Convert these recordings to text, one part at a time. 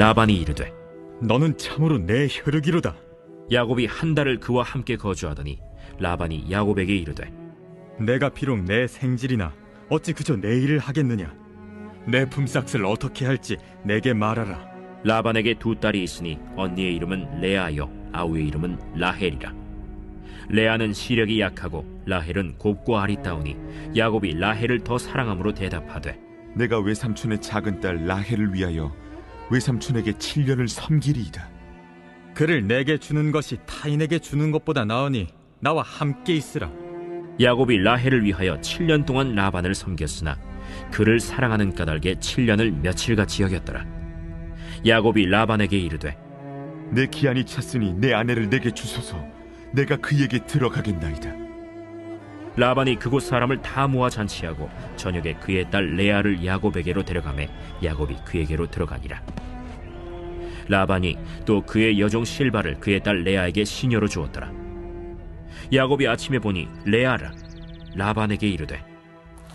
라반이 이르되 너는 참으로 내 혈육이로다. 야곱이 한 달을 그와 함께 거주하더니 라반이 야곱에게 이르되 내가 비록 내 생질이나 어찌 그저 내 일을 하겠느냐. 내 품삯을 어떻게 할지 내게 말하라. 라반에게 두 딸이 있으니 언니의 이름은 레아요 아우의 이름은 라헬이라. 레아는 시력이 약하고 라헬은 곱고 아리따우니 야곱이 라헬을 더 사랑함으로 대답하되 내가 외삼촌의 작은 딸 라헬을 위하여 외삼촌에게 7년을 섬기리이다. 그를 내게 주는 것이 타인에게 주는 것보다 나으니 나와 함께 있으라. 야곱이 라헬을 위하여 7년 동안 라반을 섬겼으나 그를 사랑하는 까닭에 7년을 며칠같이 여겼더라. 야곱이 라반에게 이르되 내 기한이 찼으니 내 아내를 내게 주소서. 내가 그에게 들어가겠나이다. 라반이 그곳 사람을 다 모아 잔치하고 저녁에 그의 딸 레아를 야곱에게로 데려가매 야곱이 그에게로 들어가니라. 라반이 또 그의 여종 실바를 그의 딸 레아에게 시녀로 주었더라. 야곱이 아침에 보니 레아라. 라반에게 이르되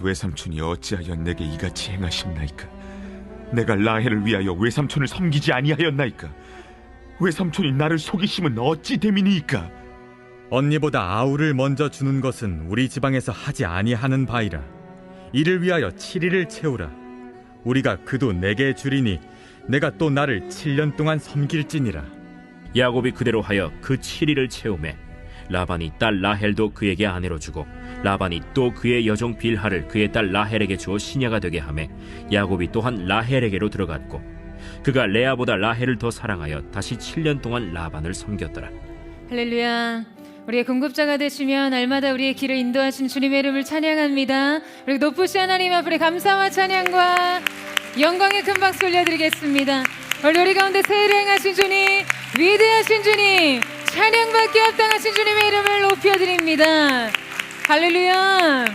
외삼촌이 어찌하여 내게 이같이 행하셨나이까. 내가 라헬을 위하여 외삼촌을 섬기지 아니하였나이까. 외삼촌이 나를 속이심은 어찌 됨이니이까. 언니보다 아우를 먼저 주는 것은 우리 지방에서 하지 아니하는 바이라. 이를 위하여 7일을 채우라. 우리가 그도 내게 주리니 내가 또 나를 7년 동안 섬길지니라. 야곱이 그대로 하여 그 7일을 채우매 라반이 딸 라헬도 그에게 아내로 주고 라반이 또 그의 여종 빌하를 그의 딸 라헬에게 주어 시녀가 되게 하매 야곱이 또한 라헬에게로 들어갔고 그가 레아보다 라헬을 더 사랑하여 다시 7년 동안 라반을 섬겼더라. 할렐루야. 우리의 공급자가 되시며 날마다 우리의 길을 인도하신 주님의 이름을 찬양합니다. 우리 높으신 하나님 앞에 감사와 찬양과 영광의 큰 박수 올려드리겠습니다. 오늘 우리 가운데 새해를 행하신 주님, 위대하신 주님, 찬양받기 합당하신 주님의 이름을 높여드립니다. 할렐루야.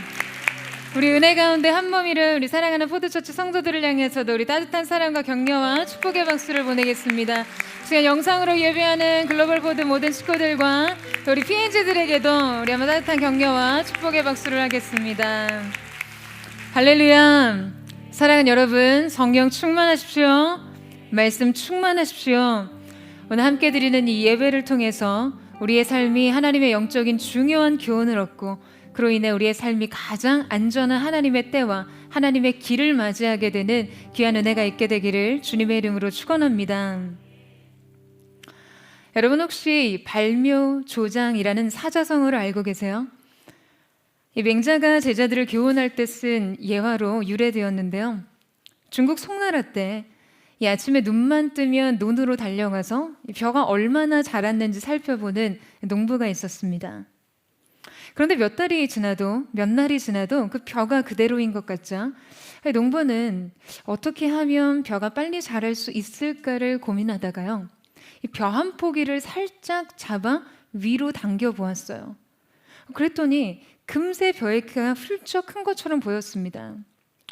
우리 은혜 가운데 한몸이를 우리 사랑하는 포도처치 성도들을 향해서도 우리 따뜻한 사랑과 격려와 축복의 박수를 보내겠습니다. 지금 영상으로 예배하는 글로벌 포드 모든 식구들과 또 우리 PNG들에게도 우리 한번 따뜻한 격려와 축복의 박수를 하겠습니다. 할렐루야. 사랑하는 여러분, 성령 충만하십시오. 말씀 충만하십시오. 오늘 함께 드리는 이 예배를 통해서 우리의 삶이 하나님의 영적인 중요한 교훈을 얻고 그로 인해 우리의 삶이 가장 안전한 하나님의 때와 하나님의 길을 맞이하게 되는 귀한 은혜가 있게 되기를 주님의 이름으로 축원합니다. 여러분 혹시 발묘조장이라는 사자성어를 알고 계세요? 이 맹자가 제자들을 교훈할 때 쓴 예화로 유래되었는데요. 중국 송나라 때 이 아침에 눈만 뜨면 논으로 달려가서 벼가 얼마나 자랐는지 살펴보는 농부가 있었습니다. 그런데 몇 날이 지나도 그 벼가 그대로인 것 같죠? 농부는 어떻게 하면 벼가 빨리 자랄 수 있을까를 고민하다가요. 이 벼 한 포기를 살짝 잡아 위로 당겨 보았어요. 그랬더니 금세 벼의 키가 훌쩍 큰 것처럼 보였습니다.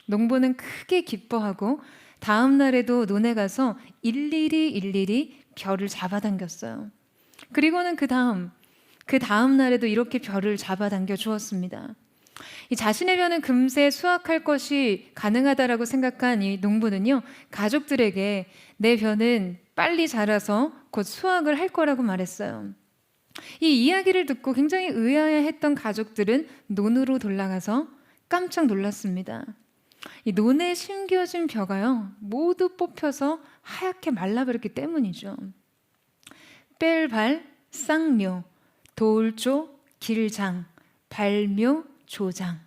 농부는 크게 기뻐하고 다음 날에도 논에 가서 일일이 벼를 잡아당겼어요. 그리고는 그 다음 날에도 이렇게 벼를 잡아당겨 주었습니다. 이 자신의 벼는 금세 수확할 것이 가능하다라고 생각한 이 농부는요, 가족들에게 내 벼는 빨리 자라서 곧 수확을 할 거라고 말했어요. 이 이야기를 듣고 굉장히 의아해했던 가족들은 논으로 돌아가서 깜짝 놀랐습니다. 이 논에 심겨진 벼가요, 모두 뽑혀서 하얗게 말라버렸기 때문이죠. 뺄발, 쌍묘, 돌조, 길장, 발묘, 조장.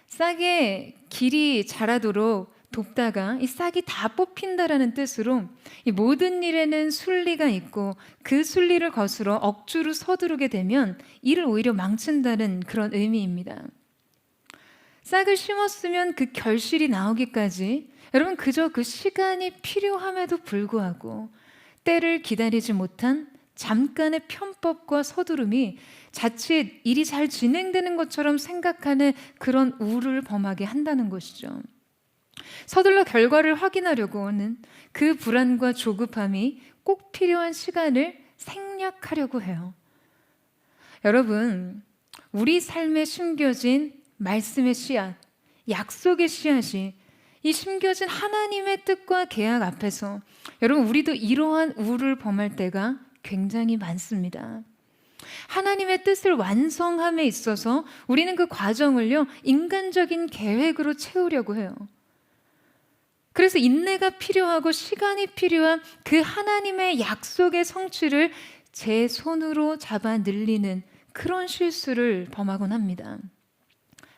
싹에 길이 자라도록 돕다가 이 싹이 다 뽑힌다라는 뜻으로 이 모든 일에는 순리가 있고 그 순리를 거스러 억지로 서두르게 되면 일을 오히려 망친다는 그런 의미입니다. 싹을 심었으면 그 결실이 나오기까지 여러분 그저 그 시간이 필요함에도 불구하고 때를 기다리지 못한 잠깐의 편법과 서두름이 자칫 일이 잘 진행되는 것처럼 생각하는 그런 우를 범하게 한다는 것이죠. 서둘러 결과를 확인하려고 하는 그 불안과 조급함이 꼭 필요한 시간을 생략하려고 해요. 여러분, 우리 삶에 숨겨진 말씀의 씨앗, 약속의 씨앗이 이 심겨진 하나님의 뜻과 계약 앞에서 여러분 우리도 이러한 우를 범할 때가 굉장히 많습니다. 하나님의 뜻을 완성함에 있어서 우리는 그 과정을요 인간적인 계획으로 채우려고 해요. 그래서 인내가 필요하고 시간이 필요한 그 하나님의 약속의 성취를 제 손으로 잡아 늘리는 그런 실수를 범하곤 합니다.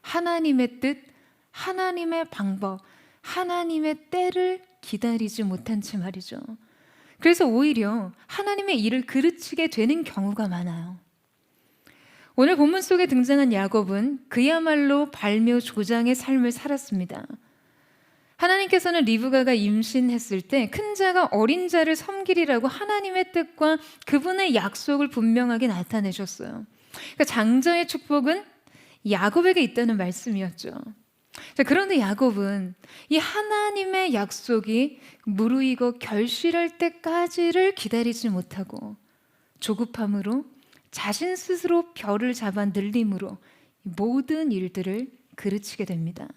하나님의 뜻, 하나님의 방법, 하나님의 때를 기다리지 못한 채 말이죠. 그래서 오히려 하나님의 일을 그르치게 되는 경우가 많아요. 오늘 본문 속에 등장한 야곱은 그야말로 발묘조장의 삶을 살았습니다. 하나님께서는 리브가가 임신했을 때 큰 자가 어린 자를 섬기리라고 하나님의 뜻과 그분의 약속을 분명하게 나타내셨어요. 그러니까 장자의 축복은 야곱에게 있다는 말씀이었죠. 자, 그런데 야곱은 이 하나님의 약속이 무르익어 결실할 때까지를 기다리지 못하고 조급함으로 자신 스스로 벼를 잡아 늘림으로 모든 일들을 그르치게 됩니다.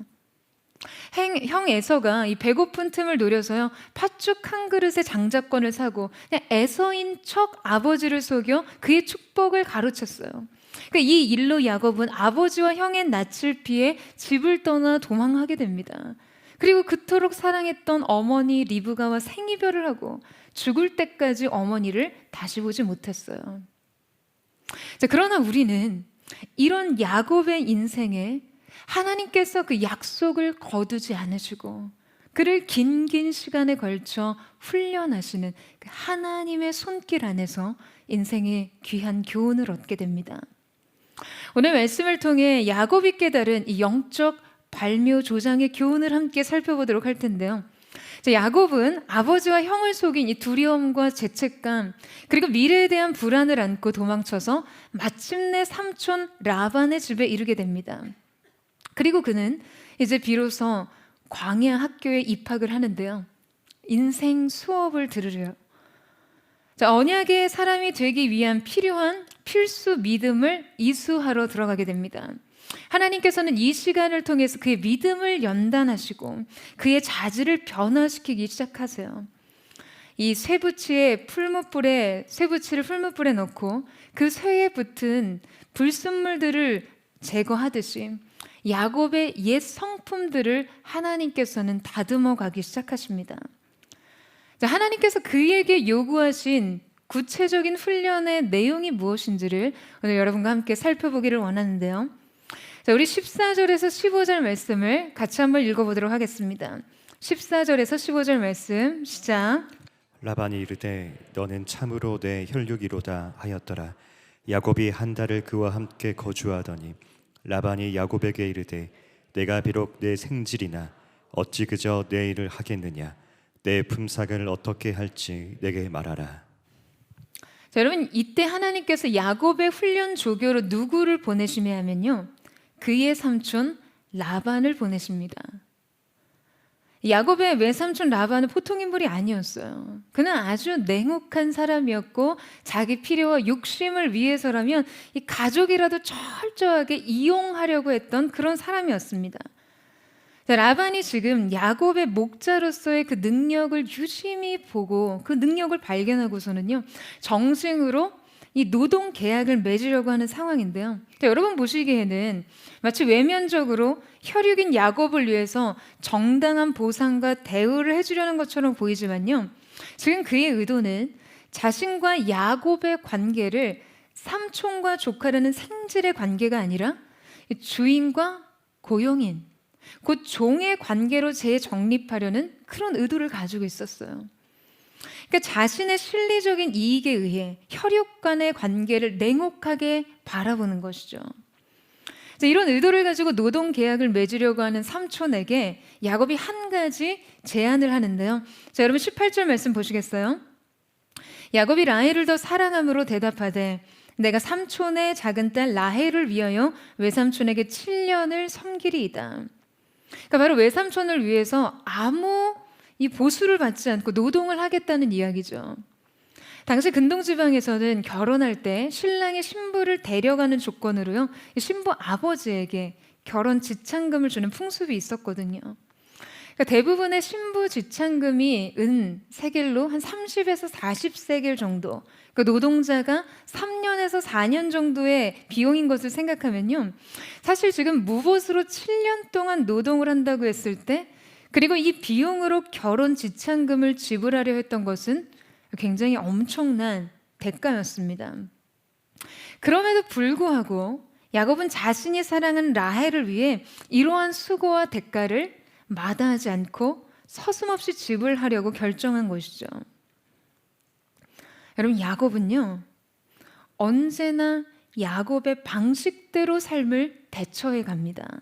형 에서가 이 배고픈 틈을 노려서요 팥죽 한 그릇에 장자권을 사고 그냥 에서인 척 아버지를 속여 그의 축복을 가로챘어요. 그러니까 이 일로 야곱은 아버지와 형의 낯을 피해 집을 떠나 도망하게 됩니다. 그리고 그토록 사랑했던 어머니 리브가와 생이별을 하고 죽을 때까지 어머니를 다시 보지 못했어요. 자, 그러나 우리는 이런 야곱의 인생에 하나님께서 그 약속을 거두지 않으시고 그를 긴 시간에 걸쳐 훈련하시는 그 하나님의 손길 안에서 인생의 귀한 교훈을 얻게 됩니다. 오늘 말씀을 통해 야곱이 깨달은 이 영적 발묘조장의 교훈을 함께 살펴보도록 할 텐데요. 야곱은 아버지와 형을 속인 이 두려움과 죄책감 그리고 미래에 대한 불안을 안고 도망쳐서 마침내 삼촌 라반의 집에 이르게 됩니다. 그리고 그는 이제 비로소 광야 학교에 입학을 하는데요. 인생 수업을 들으래요. 자, 언약의 사람이 되기 위한 필요한 필수 믿음을 이수하러 들어가게 됩니다. 하나님께서는 이 시간을 통해서 그의 믿음을 연단하시고 그의 자질을 변화시키기 시작하세요. 이 쇠붙이를 풀무불에 넣고 그 쇠에 붙은 불순물들을 제거하듯이 야곱의 옛 성품들을 하나님께서는 다듬어 가기 시작하십니다. 자, 하나님께서 그에게 요구하신 구체적인 훈련의 내용이 무엇인지를 오늘 여러분과 함께 살펴보기를 원하는데요. 자, 우리 14절에서 15절 말씀을 같이 한번 읽어보도록 하겠습니다. 14절에서 15절 말씀 시작. 라반이 이르되 너는 참으로 내 혈육이로다 하였더라. 야곱이 한 달을 그와 함께 거주하더니 라반이 야곱에게 이르되 내가 비록 내 생질이나 어찌 그저 내 일을 하겠느냐. 내 품삯을 어떻게 할지 내게 말하라. 자, 여러분 이때 하나님께서 야곱의 훈련 조교로 누구를 보내시며 하면요 그의 삼촌 라반을 보내십니다. 야곱의 외삼촌 라반은 보통 인물이 아니었어요. 그는 아주 냉혹한 사람이었고 자기 필요와 욕심을 위해서라면 이 가족이라도 철저하게 이용하려고 했던 그런 사람이었습니다. 자, 라반이 지금 야곱의 목자로서의 그 능력을 유심히 보고 그 능력을 발견하고서는요 정식으로 이 노동 계약을 맺으려고 하는 상황인데요. 여러분 보시기에는 마치 외면적으로 혈육인 야곱을 위해서 정당한 보상과 대우를 해주려는 것처럼 보이지만요. 지금 그의 의도는 자신과 야곱의 관계를 삼촌과 조카라는 생질의 관계가 아니라 주인과 고용인, 곧 종의 관계로 재정립하려는 그런 의도를 가지고 있었어요. 그러니까 자신의 실리적인 이익에 의해 혈육 간의 관계를 냉혹하게 바라보는 것이죠. 이런 의도를 가지고 노동 계약을 맺으려고 하는 삼촌에게 야곱이 한 가지 제안을 하는데요. 자, 여러분 18절 말씀 보시겠어요? 야곱이 라헬을 더 사랑함으로 대답하되 내가 삼촌의 작은 딸 라헬을 위하여 외삼촌에게 7년을 섬기리이다. 그러니까 바로 외삼촌을 위해서 아무 이 보수를 받지 않고 노동을 하겠다는 이야기죠. 당시 근동지방에서는 결혼할 때 신랑이 신부를 데려가는 조건으로요 신부 아버지에게 결혼 지참금을 주는 풍습이 있었거든요. 그러니까 대부분의 신부 지참금이 은 세겔로 한 30에서 40세겔 정도, 그 노동자가 3년에서 4년 정도의 비용인 것을 생각하면요, 사실 지금 무보수로 7년 동안 노동을 한다고 했을 때, 그리고 이 비용으로 결혼 지참금을 지불하려 했던 것은 굉장히 엄청난 대가였습니다. 그럼에도 불구하고 야곱은 자신이 사랑한 라헬을 위해 이러한 수고와 대가를 마다하지 않고 서슴없이 지불하려고 결정한 것이죠. 여러분, 야곱은요, 언제나 야곱의 방식대로 삶을 대처해 갑니다.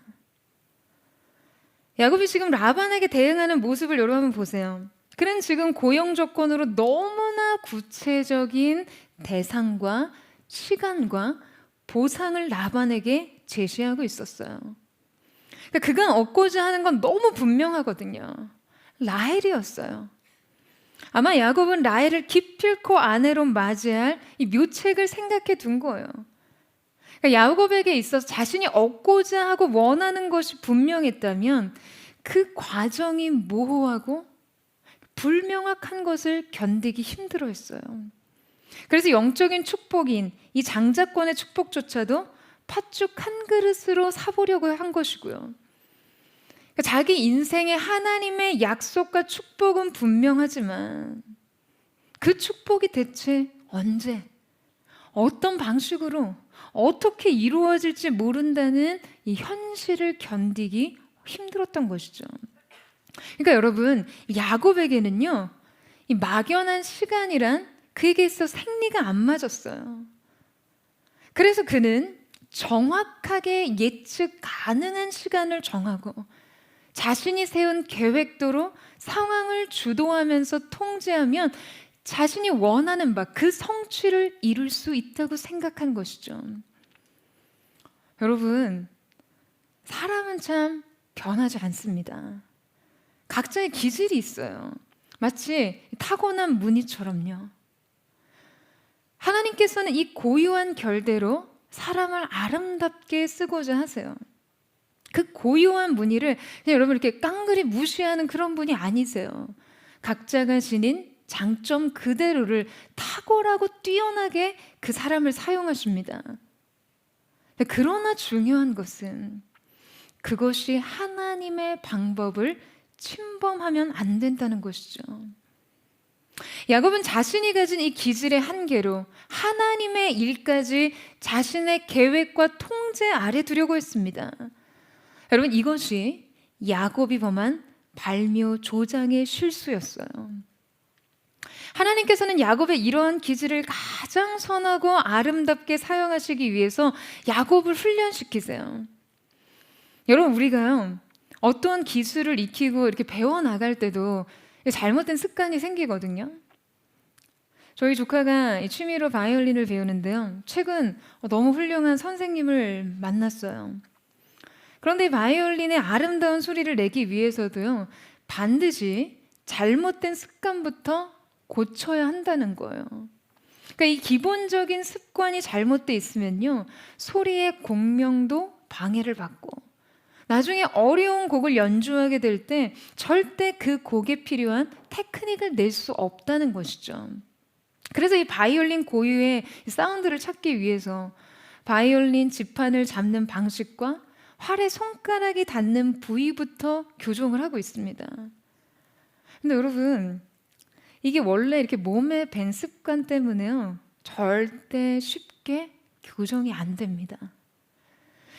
야곱이 지금 라반에게 대응하는 모습을 여러분 한번 보세요. 그는 지금 고용 조건으로 너무나 구체적인 대상과 시간과 보상을 라반에게 제시하고 있었어요. 그러니까 그가 얻고자 하는 건 너무 분명하거든요. 라헬이었어요. 아마 야곱은 라헬을 기필코 아내로 맞이할 이 묘책을 생각해 둔 거예요. 그러니까 야곱에게 있어서 자신이 얻고자 하고 원하는 것이 분명했다면 그 과정이 모호하고 불명확한 것을 견디기 힘들어했어요. 그래서 영적인 축복인 이 장자권의 축복조차도 팥죽 한 그릇으로 사보려고 한 것이고요. 그러니까 자기 인생의 하나님의 약속과 축복은 분명하지만 그 축복이 대체 언제, 어떤 방식으로, 어떻게 이루어질지 모른다는 이 현실을 견디기 힘들었던 것이죠. 그러니까 여러분, 야곱에게는요, 이 막연한 시간이란 그에게 있어 생리가 안 맞았어요. 그래서 그는 정확하게 예측 가능한 시간을 정하고 자신이 세운 계획대로 상황을 주도하면서 통제하면 자신이 원하는 바 그 성취를 이룰 수 있다고 생각한 것이죠. 여러분, 사람은 참 변하지 않습니다. 각자의 기질이 있어요. 마치 타고난 무늬처럼요. 하나님께서는 이 고유한 결대로 사람을 아름답게 쓰고자 하세요. 그 고유한 무늬를 그냥 여러분 이렇게 깡그리 무시하는 그런 분이 아니세요. 각자가 지닌 장점 그대로를 탁월하고 뛰어나게 그 사람을 사용하십니다. 그러나 중요한 것은 그것이 하나님의 방법을 침범하면 안 된다는 것이죠. 야곱은 자신이 가진 이 기질의 한계로 하나님의 일까지 자신의 계획과 통제 아래 두려고 했습니다. 여러분, 이것이 야곱이 범한 발묘 조장의 실수였어요. 하나님께서는 야곱의 이러한 기질을 가장 선하고 아름답게 사용하시기 위해서 야곱을 훈련시키세요. 여러분, 우리가요, 어떠한 기술을 익히고 이렇게 배워나갈 때도 잘못된 습관이 생기거든요. 저희 조카가 취미로 바이올린을 배우는데요, 최근 너무 훌륭한 선생님을 만났어요. 그런데 이 바이올린의 아름다운 소리를 내기 위해서도요, 반드시 잘못된 습관부터 고쳐야 한다는 거예요. 그러니까 이 기본적인 습관이 잘못돼 있으면요, 소리의 공명도 방해를 받고 나중에 어려운 곡을 연주하게 될 때 절대 그 곡에 필요한 테크닉을 낼 수 없다는 것이죠. 그래서 이 바이올린 고유의 사운드를 찾기 위해서 바이올린 지판을 잡는 방식과 활의 손가락이 닿는 부위부터 교정을 하고 있습니다. 근데 여러분, 이게 원래 이렇게 몸에 밴 습관 때문에요, 절대 쉽게 교정이 안 됩니다.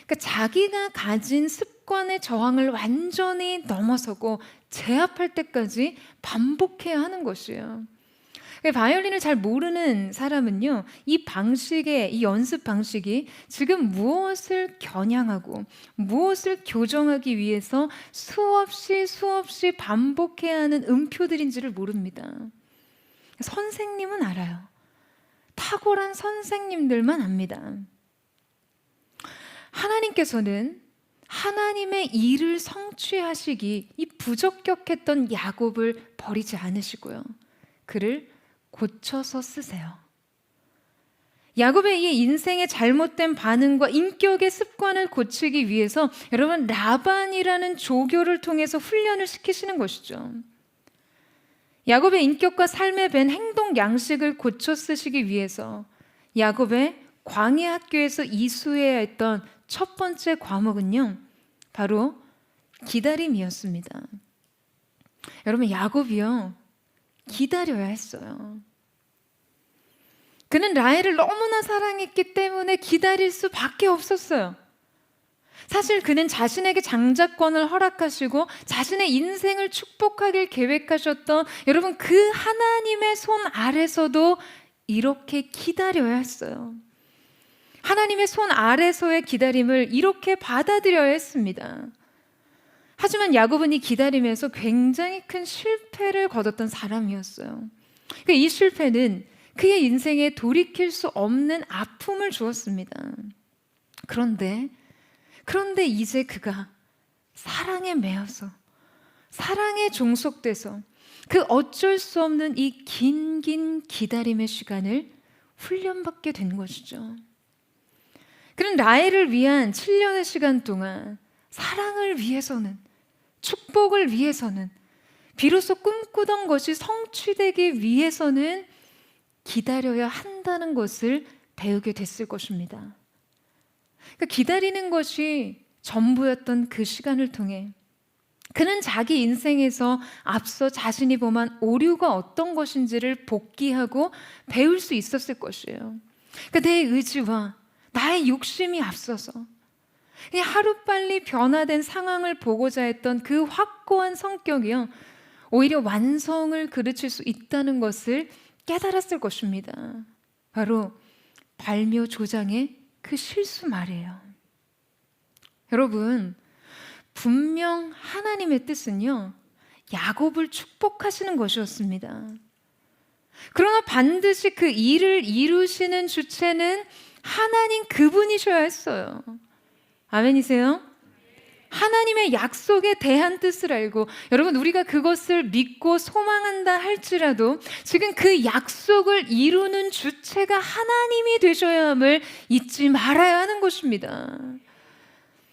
그러니까 자기가 가진 습관의 저항을 완전히 넘어서고 제압할 때까지 반복해야 하는 것이에요. 바이올린을 잘 모르는 사람은요, 이 방식의, 이 연습 방식이 지금 무엇을 겨냥하고 무엇을 교정하기 위해서 수없이 반복해야 하는 음표들인지를 모릅니다. 선생님은 알아요. 탁월한 선생님들만 압니다. 하나님께서는 하나님의 일을 성취하시기 이 부적격했던 야곱을 버리지 않으시고요, 그를 고쳐서 쓰세요. 야곱의 이 인생의 잘못된 반응과 인격의 습관을 고치기 위해서 여러분 라반이라는 조교를 통해서 훈련을 시키시는 것이죠. 야곱의 인격과 삶에 밴 행동 양식을 고쳐 쓰시기 위해서 야곱의 광야 학교에서 이수해야 했던 첫 번째 과목은요, 바로 기다림이었습니다. 여러분, 야곱이요, 기다려야 했어요. 그는 라헬을 너무나 사랑했기 때문에 기다릴 수밖에 없었어요. 사실 그는 자신에게 장자권을 허락하시고 자신의 인생을 축복하길 계획하셨던 여러분 그 하나님의 손 아래서도 이렇게 기다려야 했어요. 하나님의 손 아래서의 기다림을 이렇게 받아들여야 했습니다. 하지만 야곱은 이 기다림에서 굉장히 큰 실패를 거뒀던 사람이었어요. 이 실패는 그의 인생에 돌이킬 수 없는 아픔을 주었습니다. 그런데 이제 그가 사랑에 매여서 사랑에 종속돼서 그 어쩔 수 없는 이 긴 기다림의 시간을 훈련받게 된 것이죠. 그는 라헬을 위한 7년의 시간 동안 사랑을 위해서는, 축복을 위해서는, 비로소 꿈꾸던 것이 성취되기 위해서는 기다려야 한다는 것을 배우게 됐을 것입니다. 그러니까 기다리는 것이 전부였던 그 시간을 통해 그는 자기 인생에서 앞서 자신이 범한 오류가 어떤 것인지를 복기하고 배울 수 있었을 것이에요. 그러니까 내 의지와 나의 욕심이 앞서서 그냥 하루빨리 변화된 상황을 보고자 했던 그 확고한 성격이요, 오히려 완성을 그르칠 수 있다는 것을 깨달았을 것입니다. 바로 발묘조장의 그 실수 말이에요. 여러분, 분명 하나님의 뜻은요, 야곱을 축복하시는 것이었습니다. 그러나 반드시 그 일을 이루시는 주체는 하나님 그분이셔야 했어요. 아멘이세요? 하나님의 약속에 대한 뜻을 알고 여러분 우리가 그것을 믿고 소망한다 할지라도 지금 그 약속을 이루는 주체가 하나님이 되셔야 함을 잊지 말아야 하는 것입니다.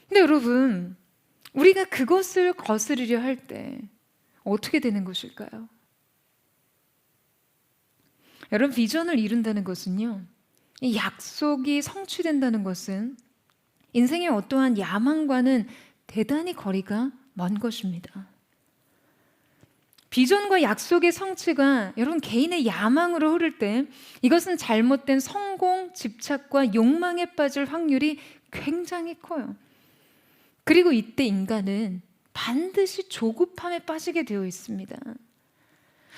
근데 여러분, 우리가 그것을 거스르려 할 때 어떻게 되는 것일까요? 여러분, 비전을 이룬다는 것은요, 이 약속이 성취된다는 것은 인생의 어떠한 야망과는 대단히 거리가 먼 것입니다. 비전과 약속의 성취가 여러분 개인의 야망으로 흐를 때 이것은 잘못된 성공, 집착과 욕망에 빠질 확률이 굉장히 커요. 그리고 이때 인간은 반드시 조급함에 빠지게 되어 있습니다.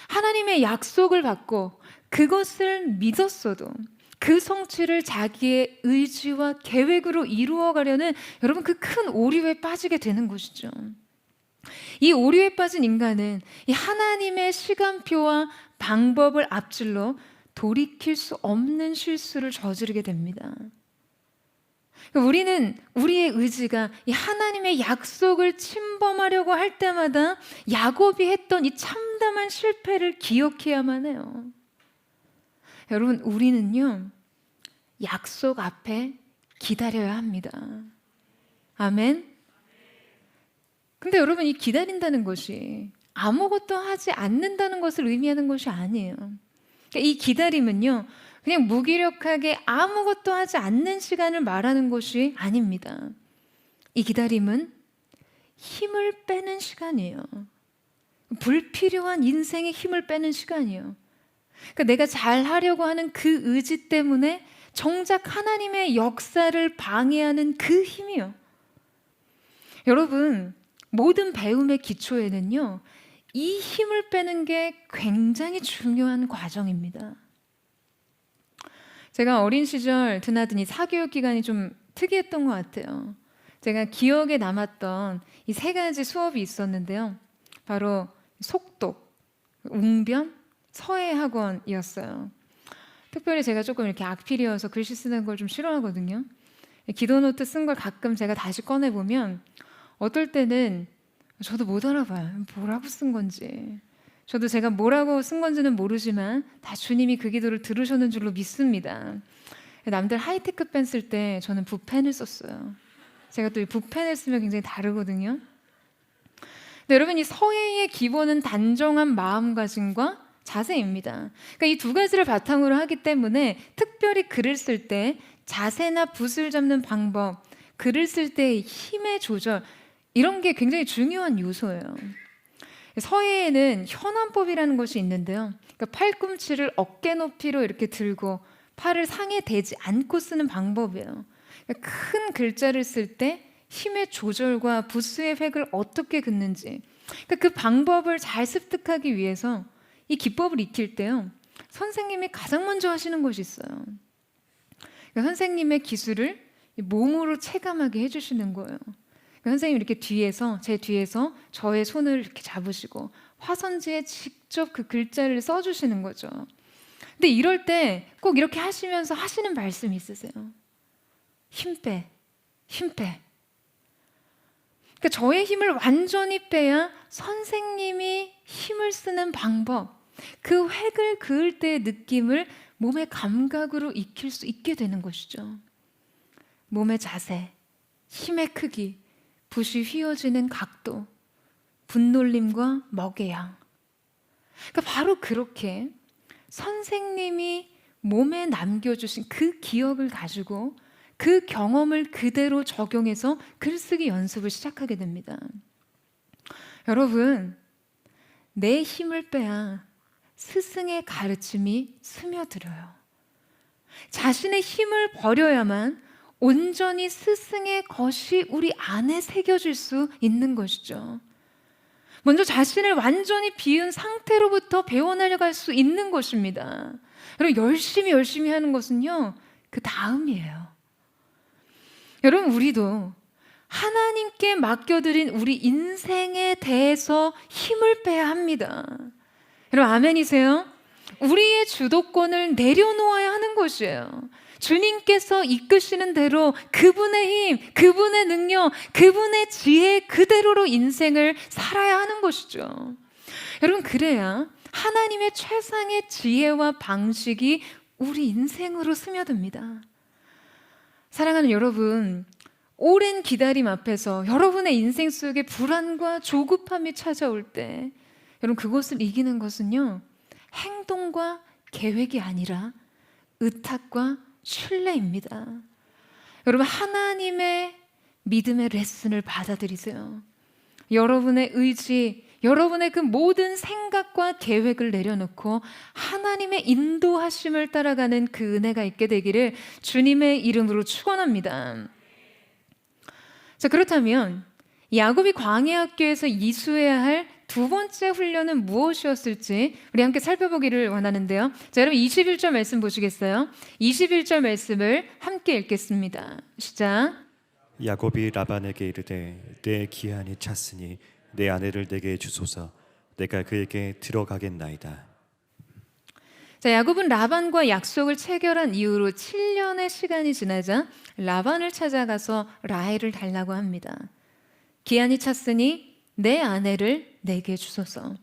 하나님의 약속을 받고 그것을 믿었어도 그 성취를 자기의 의지와 계획으로 이루어가려는 여러분 그 큰 오류에 빠지게 되는 것이죠. 이 오류에 빠진 인간은 이 하나님의 시간표와 방법을 앞질러 돌이킬 수 없는 실수를 저지르게 됩니다. 우리는 우리의 의지가 이 하나님의 약속을 침범하려고 할 때마다 야곱이 했던 이 참담한 실패를 기억해야만 해요. 여러분, 우리는요, 약속 앞에 기다려야 합니다. 아멘. 근데 여러분, 이 기다린다는 것이 아무것도 하지 않는다는 것을 의미하는 것이 아니에요. 그러니까 이 기다림은요, 그냥 무기력하게 아무것도 하지 않는 시간을 말하는 것이 아닙니다. 이 기다림은 힘을 빼는 시간이에요. 불필요한 인생의 힘을 빼는 시간이에요. 그러니까 내가 잘하려고 하는 그 의지 때문에 정작 하나님의 역사를 방해하는 그 힘이요. 여러분, 모든 배움의 기초에는요, 이 힘을 빼는 게 굉장히 중요한 과정입니다. 제가 어린 시절 드나드니 사교육 기간이 좀 특이했던 것 같아요. 제가 기억에 남았던 이 3가지 수업이 있었는데요. 바로 속독, 웅변, 서예 학원이었어요. 특별히 제가 조금 이렇게 악필이어서 글씨 쓰는 걸 좀 싫어하거든요. 기도 노트 쓴 걸 가끔 제가 다시 꺼내보면 어떨 때는 저도 못 알아봐요. 뭐라고 쓴 건지. 저도 제가 뭐라고 쓴 건지는 모르지만 다 주님이 그 기도를 들으셨는 줄로 믿습니다. 남들 하이테크 펜 쓸 때 저는 붓펜을 썼어요. 제가 또 이 붓펜을 쓰면 굉장히 다르거든요. 근데 여러분, 이 서예의 기본은 단정한 마음가짐과 자세입니다. 그러니까 이 두 가지를 바탕으로 하기 때문에 특별히 글을 쓸 때 자세나 붓을 잡는 방법, 글을 쓸 때 힘의 조절, 이런 게 굉장히 중요한 요소예요. 서예에는 현안법이라는 것이 있는데요. 그러니까 팔꿈치를 어깨 높이로 이렇게 들고 팔을 상에 대지 않고 쓰는 방법이에요. 그러니까 큰 글자를 쓸 때 힘의 조절과 붓의 획을 어떻게 긋는지, 그러니까 그 방법을 잘 습득하기 위해서 이 기법을 익힐 때요, 선생님이 가장 먼저 하시는 것이 있어요. 그러니까 선생님의 기술을 몸으로 체감하게 해주시는 거예요. 그러니까 선생님이 이렇게 제 뒤에서 저의 손을 이렇게 잡으시고 화선지에 직접 그 글자를 써주시는 거죠. 근데 이럴 때 꼭 이렇게 하시면서 하시는 말씀이 있으세요. 힘 빼, 힘 빼. 그러니까 저의 힘을 완전히 빼야 선생님이 힘을 쓰는 방법, 그 획을 그을 때의 느낌을 몸의 감각으로 익힐 수 있게 되는 것이죠. 몸의 자세, 힘의 크기, 붓이 휘어지는 각도, 붓놀림과 먹의 양. 그러니까 바로 그렇게 선생님이 몸에 남겨주신 그 기억을 가지고 그 경험을 그대로 적용해서 글쓰기 연습을 시작하게 됩니다. 여러분, 내 힘을 빼야 스승의 가르침이 스며들어요. 자신의 힘을 버려야만 온전히 스승의 것이 우리 안에 새겨질 수 있는 것이죠. 먼저 자신을 완전히 비운 상태로부터 배워나갈 수 있는 것입니다. 여러분, 열심히 하는 것은요, 그 다음이에요. 여러분, 우리도 하나님께 맡겨드린 우리 인생에 대해서 힘을 빼야 합니다. 여러분, 아멘이세요? 우리의 주도권을 내려놓아야 하는 것이에요. 주님께서 이끄시는 대로 그분의 힘, 그분의 능력, 그분의 지혜 그대로로 인생을 살아야 하는 것이죠. 여러분, 그래야 하나님의 최상의 지혜와 방식이 우리 인생으로 스며듭니다. 사랑하는 여러분, 오랜 기다림 앞에서 여러분의 인생 속에 불안과 조급함이 찾아올 때, 여러분, 그것을 이기는 것은요, 행동과 계획이 아니라 의탁과 신뢰입니다. 여러분, 하나님의 믿음의 레슨을 받아들이세요. 여러분의 의지, 여러분의 그 모든 생각과 계획을 내려놓고 하나님의 인도하심을 따라가는 그 은혜가 있게 되기를 주님의 이름으로 축원합니다. 자, 그렇다면 야곱이 광야 학교에서 이수해야 할 두 번째 훈련은 무엇이었을지 우리 함께 살펴보기를 원하는데요. 자, 여러분 21절 말씀 보시겠어요? 21절 말씀을 함께 읽겠습니다. 시작. 야곱이 라반에게 이르되 내 기한이 찼으니 내 아내를 내게 주소서. 내가 그에게 들어가겠나이다. 자, 야곱은 라반과 약속을 체결한 이후로 7년의 시간이 지나자 라반을 찾아가서 라헬을 달라고 합니다. 기한이 찼으니 내 아내를 내게 주소서.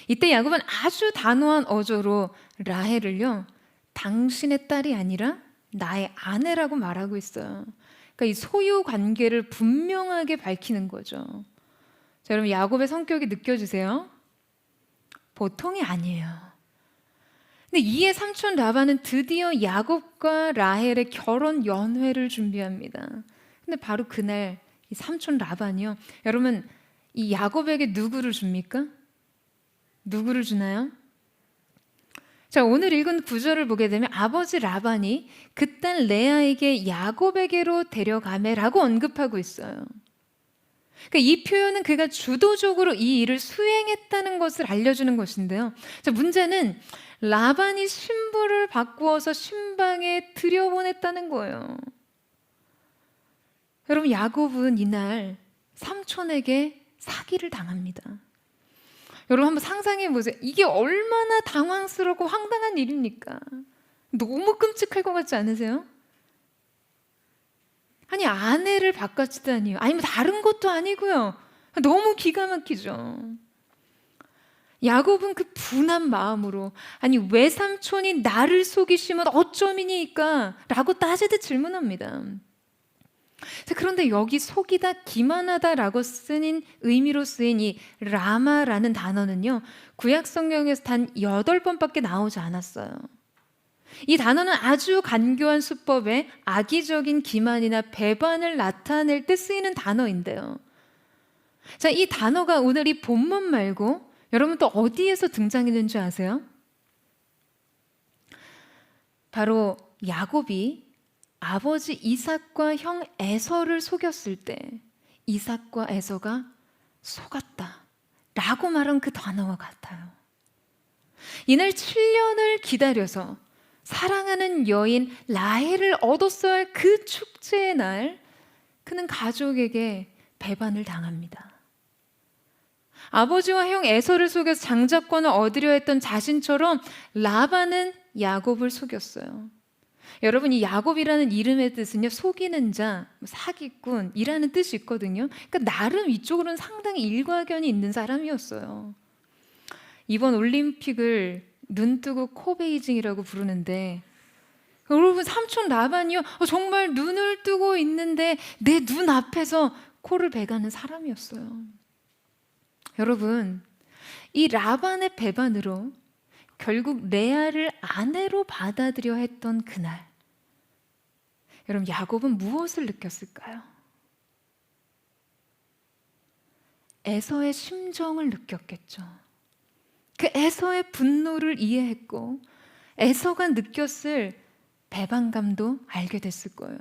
이때 야곱은 아주 단호한 어조로 라헬을요, 당신의 딸이 아니라 나의 아내라고 말하고 있어요. 그러니까 이 소유 관계를 분명하게 밝히는 거죠. 자, 여러분, 야곱의 성격이 느껴지세요? 보통이 아니에요. 근데 이에 삼촌 라반은 드디어 야곱과 라헬의 결혼 연회를 준비합니다. 근데 바로 그날 이 삼촌 라반이요, 여러분, 이 야곱에게 누구를 줍니까? 누구를 주나요? 자, 오늘 읽은 구절을 보게 되면 아버지 라반이 그 딸 레아에게 야곱에게로 데려가매라고 언급하고 있어요. 그러니까 이 표현은 그가 주도적으로 이 일을 수행했다는 것을 알려주는 것인데요. 자, 문제는 라반이 신부를 바꾸어서 신방에 들여보냈다는 거예요. 여러분, 야곱은 이날 삼촌에게 사기를 당합니다. 여러분, 한번 상상해 보세요. 이게 얼마나 당황스럽고 황당한 일입니까? 너무 끔찍할 것 같지 않으세요? 아니, 아내를 바꿔치다니요. 아니면 다른 것도 아니고요. 너무 기가 막히죠. 야곱은 그 분한 마음으로 아니 외삼촌이 나를 속이시면 어쩌미니까 라고 따지듯 질문합니다. 자, 그런데 여기 속이다 기만하다라고 쓰인 의미로 쓰인 이 라마라는 단어는요, 구약 성경에서 단 8번밖에 나오지 않았어요. 이 단어는 아주 간교한 수법에 악의적인 기만이나 배반을 나타낼 때 쓰이는 단어인데요. 자, 이 단어가 오늘 이 본문 말고 여러분 또 어디에서 등장했는지 아세요? 바로 야곱이 아버지 이삭과 형 에서를 속였을 때 이삭과 에서가 속았다 라고 말한 그 단어와 같아요. 이날 7년을 기다려서 사랑하는 여인 라헬을 얻었어야 할 그 축제의 날, 그는 가족에게 배반을 당합니다. 아버지와 형 에서를 속여서 장자권을 얻으려 했던 자신처럼 라반은 야곱을 속였어요. 여러분, 이 야곱이라는 이름의 뜻은요, 속이는 자, 사기꾼이라는 뜻이 있거든요. 그러니까 나름 이쪽으로는 상당히 일가견이 있는 사람이었어요. 이번 올림픽을 눈 뜨고 코 베이징이라고 부르는데, 여러분, 삼촌 라반이요, 정말 눈을 뜨고 있는데 내 눈 앞에서 코를 베가는 사람이었어요. 여러분, 이 라반의 배반으로 결국 레아를 아내로 받아들여 했던 그날, 여러분, 야곱은 무엇을 느꼈을까요? 에서의 심정을 느꼈겠죠. 그 에서의 분노를 이해했고 에서가 느꼈을 배반감도 알게 됐을 거예요.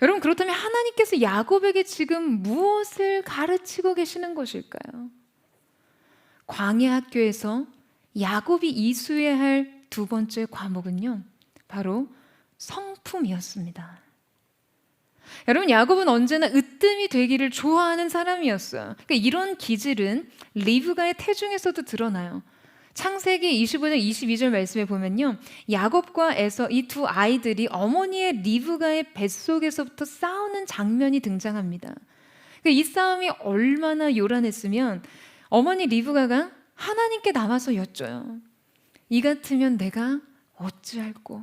여러분, 그렇다면 하나님께서 야곱에게 지금 무엇을 가르치고 계시는 것일까요? 광야 학교에서 야곱이 이수해야 할 두 번째 과목은요, 바로 성품이었습니다. 여러분, 야곱은 언제나 으뜸이 되기를 좋아하는 사람이었어요. 그러니까 이런 기질은 리브가의 태중에서도 드러나요. 창세기 25장 22절 말씀에 보면요, 야곱과 에서, 이 두 아이들이 어머니의 리브가의 뱃속에서부터 싸우는 장면이 등장합니다. 이 싸움이 얼마나 요란했으면 어머니 리브가가 하나님께 나와서 여쭤요. 이 같으면 내가 어찌할꼬?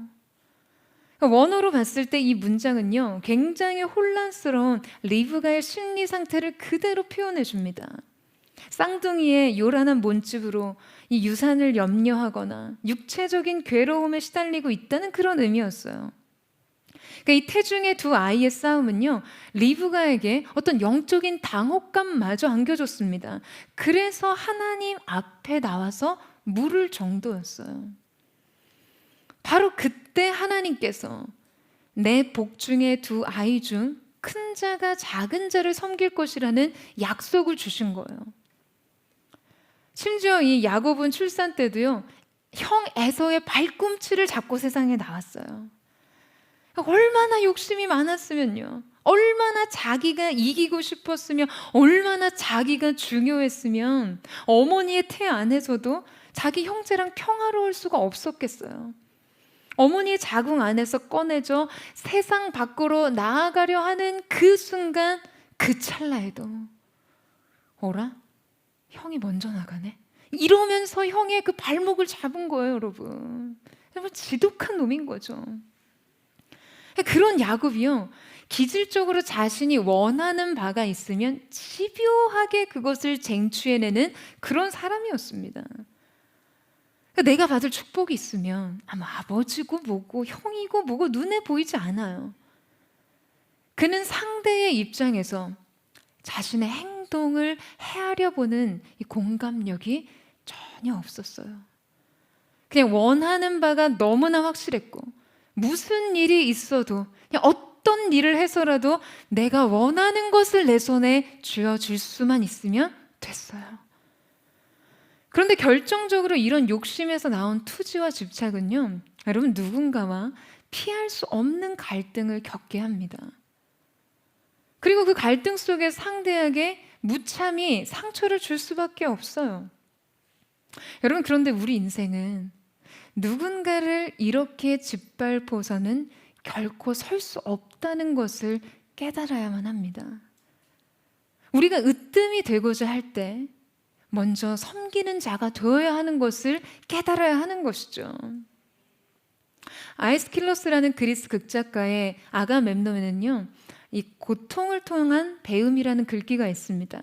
원어로 봤을 때 이 문장은요, 굉장히 혼란스러운 리브가의 심리 상태를 그대로 표현해 줍니다. 쌍둥이의 요란한 몸집으로 이 유산을 염려하거나 육체적인 괴로움에 시달리고 있다는 그런 의미였어요. 그러니까 이 태중의 두 아이의 싸움은요, 리브가에게 어떤 영적인 당혹감마저 안겨줬습니다. 그래서 하나님 앞에 나와서 물을 정도였어요. 바로 그때 하나님께서 내 복중의 두 아이 중 큰 자가 작은 자를 섬길 것이라는 약속을 주신 거예요. 심지어 이 야곱은 출산 때도요, 형 에서의 발꿈치를 잡고 세상에 나왔어요. 얼마나 욕심이 많았으면요, 얼마나 자기가 이기고 싶었으면, 얼마나 자기가 중요했으면 어머니의 태 안에서도 자기 형제랑 평화로울 수가 없었겠어요. 어머니의 자궁 안에서 꺼내져 세상 밖으로 나아가려 하는 그 순간, 그 찰나에도 어라? 형이 먼저 나가네? 이러면서 형의 그 발목을 잡은 거예요, 여러분. 정말 지독한 놈인 거죠. 그런 야곱이요, 기질적으로 자신이 원하는 바가 있으면 집요하게 그것을 쟁취해내는 그런 사람이었습니다. 내가 받을 축복이 있으면 아마 아버지고 뭐고 형이고 뭐고 눈에 보이지 않아요. 그는 상대의 입장에서 자신의 행동을 헤아려 보는 이 공감력이 전혀 없었어요. 그냥 원하는 바가 너무나 확실했고, 무슨 일이 있어도 그냥 어떤 일을 해서라도 내가 원하는 것을 내 손에 쥐어줄 수만 있으면 됐어요. 그런데 결정적으로 이런 욕심에서 나온 투지와 집착은요, 여러분, 누군가와 피할 수 없는 갈등을 겪게 합니다. 그리고 그 갈등 속에 상대에게 무참히 상처를 줄 수밖에 없어요. 여러분, 그런데 우리 인생은 누군가를 이렇게 짓밟고서는 결코 설 수 없다는 것을 깨달아야만 합니다. 우리가 으뜸이 되고자 할 때 먼저 섬기는 자가 되어야 하는 것을 깨달아야 하는 것이죠. 아에스킬로스라는 그리스 극작가의 아가멤논에는요, 이 고통을 통한 배움이라는 글귀가 있습니다.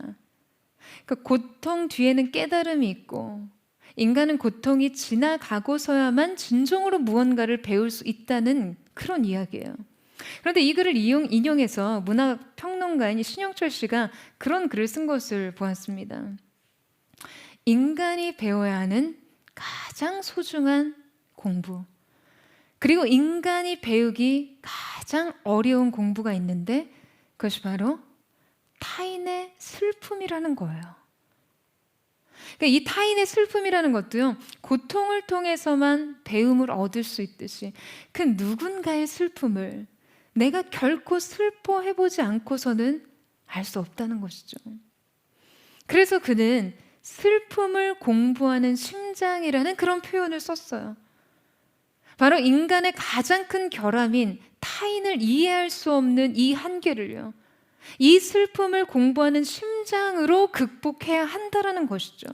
그러니까 고통 뒤에는 깨달음이 있고, 인간은 고통이 지나가고서야만 진정으로 무언가를 배울 수 있다는 그런 이야기예요. 그런데 이 글을 인용해서 문화평론가인 신영철 씨가 그런 글을 쓴 것을 보았습니다. 인간이 배워야 하는 가장 소중한 공부, 그리고 인간이 배우기 가장 어려운 공부가 있는데 그것이 바로 타인의 슬픔이라는 거예요. 그러니까 이 타인의 슬픔이라는 것도요, 고통을 통해서만 배움을 얻을 수 있듯이 그 누군가의 슬픔을 내가 결코 슬퍼해보지 않고서는 알 수 없다는 것이죠. 그래서 그는 슬픔을 공부하는 심장이라는 그런 표현을 썼어요. 바로 인간의 가장 큰 결함인 타인을 이해할 수 없는 이 한계를요, 이 슬픔을 공부하는 심장으로 극복해야 한다라는 것이죠.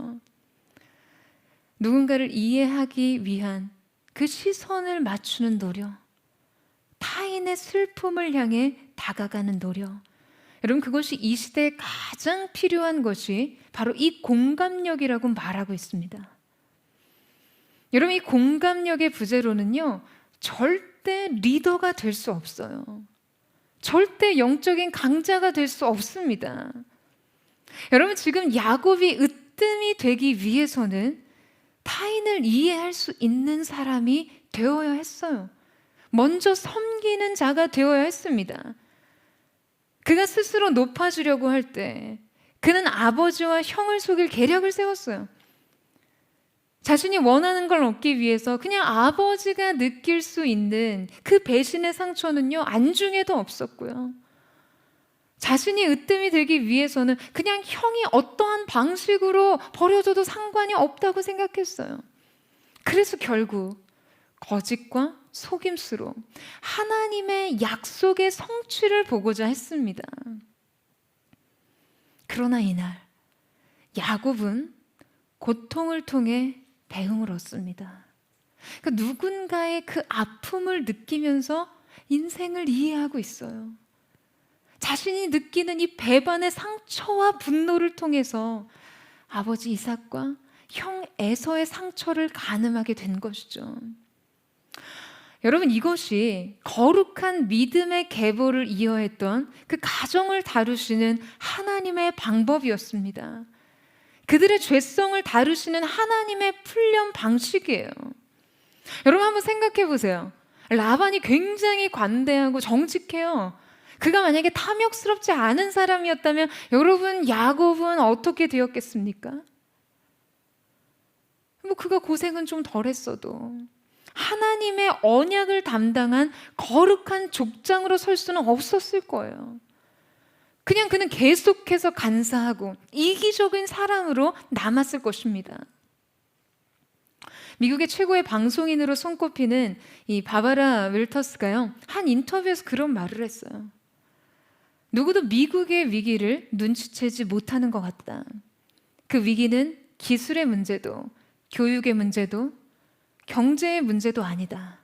누군가를 이해하기 위한 그 시선을 맞추는 노력, 타인의 슬픔을 향해 다가가는 노력, 여러분 그것이 이 시대에 가장 필요한 것이 바로 이 공감력이라고 말하고 있습니다. 여러분 이 공감력의 부재로는요, 절대 리더가 될 수 없어요. 절대 영적인 강자가 될 수 없습니다. 여러분 지금 야곱이 으뜸이 되기 위해서는 타인을 이해할 수 있는 사람이 되어야 했어요. 먼저 섬기는 자가 되어야 했습니다. 그가 스스로 높아지려고 할 때 그는 아버지와 형을 속일 계략을 세웠어요. 자신이 원하는 걸 얻기 위해서 그냥 아버지가 느낄 수 있는 그 배신의 상처는요, 안중에도 없었고요. 자신이 으뜸이 되기 위해서는 그냥 형이 어떠한 방식으로 버려져도 상관이 없다고 생각했어요. 그래서 결국 거짓과 속임수로 하나님의 약속의 성취를 보고자 했습니다. 그러나 이날 야곱은 고통을 통해 배움을 얻습니다. 그러니까 누군가의 그 아픔을 느끼면서 인생을 이해하고 있어요. 자신이 느끼는 이 배반의 상처와 분노를 통해서 아버지 이삭과 형 에서의 상처를 가늠하게 된 것이죠. 여러분 이것이 거룩한 믿음의 계보를 이어했던 그 가정을 다루시는 하나님의 방법이었습니다. 그들의 죄성을 다루시는 하나님의 훈련 방식이에요. 여러분 한번 생각해 보세요. 라반이 굉장히 관대하고 정직해요. 그가 만약에 탐욕스럽지 않은 사람이었다면 여러분 야곱은 어떻게 되었겠습니까? 뭐 그가 고생은 좀 덜했어도 하나님의 언약을 담당한 거룩한 족장으로 설 수는 없었을 거예요. 그냥 그는 계속해서 간사하고 이기적인 사람으로 남았을 것입니다. 미국의 최고의 방송인으로 손꼽히는 이 바바라 윌터스가요, 한 인터뷰에서 그런 말을 했어요. 누구도 미국의 위기를 눈치채지 못하는 것 같다. 그 위기는 기술의 문제도 교육의 문제도 경제의 문제도 아니다.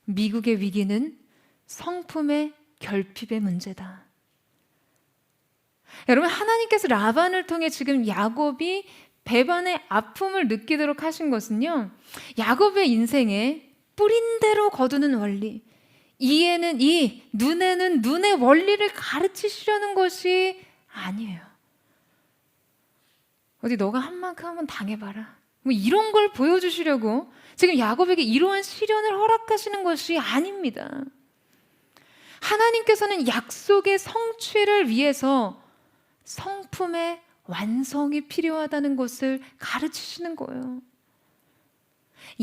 미국의 위기는 성품의 결핍의 문제다. 여러분 하나님께서 라반을 통해 지금 야곱이 배반의 아픔을 느끼도록 하신 것은요, 야곱의 인생에 뿌린 대로 거두는 원리, 이에는 이, 눈에는 눈의 원리를 가르치시려는 것이 아니에요. 어디 너가 한 만큼 한번 당해봐라, 뭐 이런 걸 보여주시려고 지금 야곱에게 이러한 시련을 허락하시는 것이 아닙니다. 하나님께서는 약속의 성취를 위해서 성품의 완성이 필요하다는 것을 가르치시는 거예요.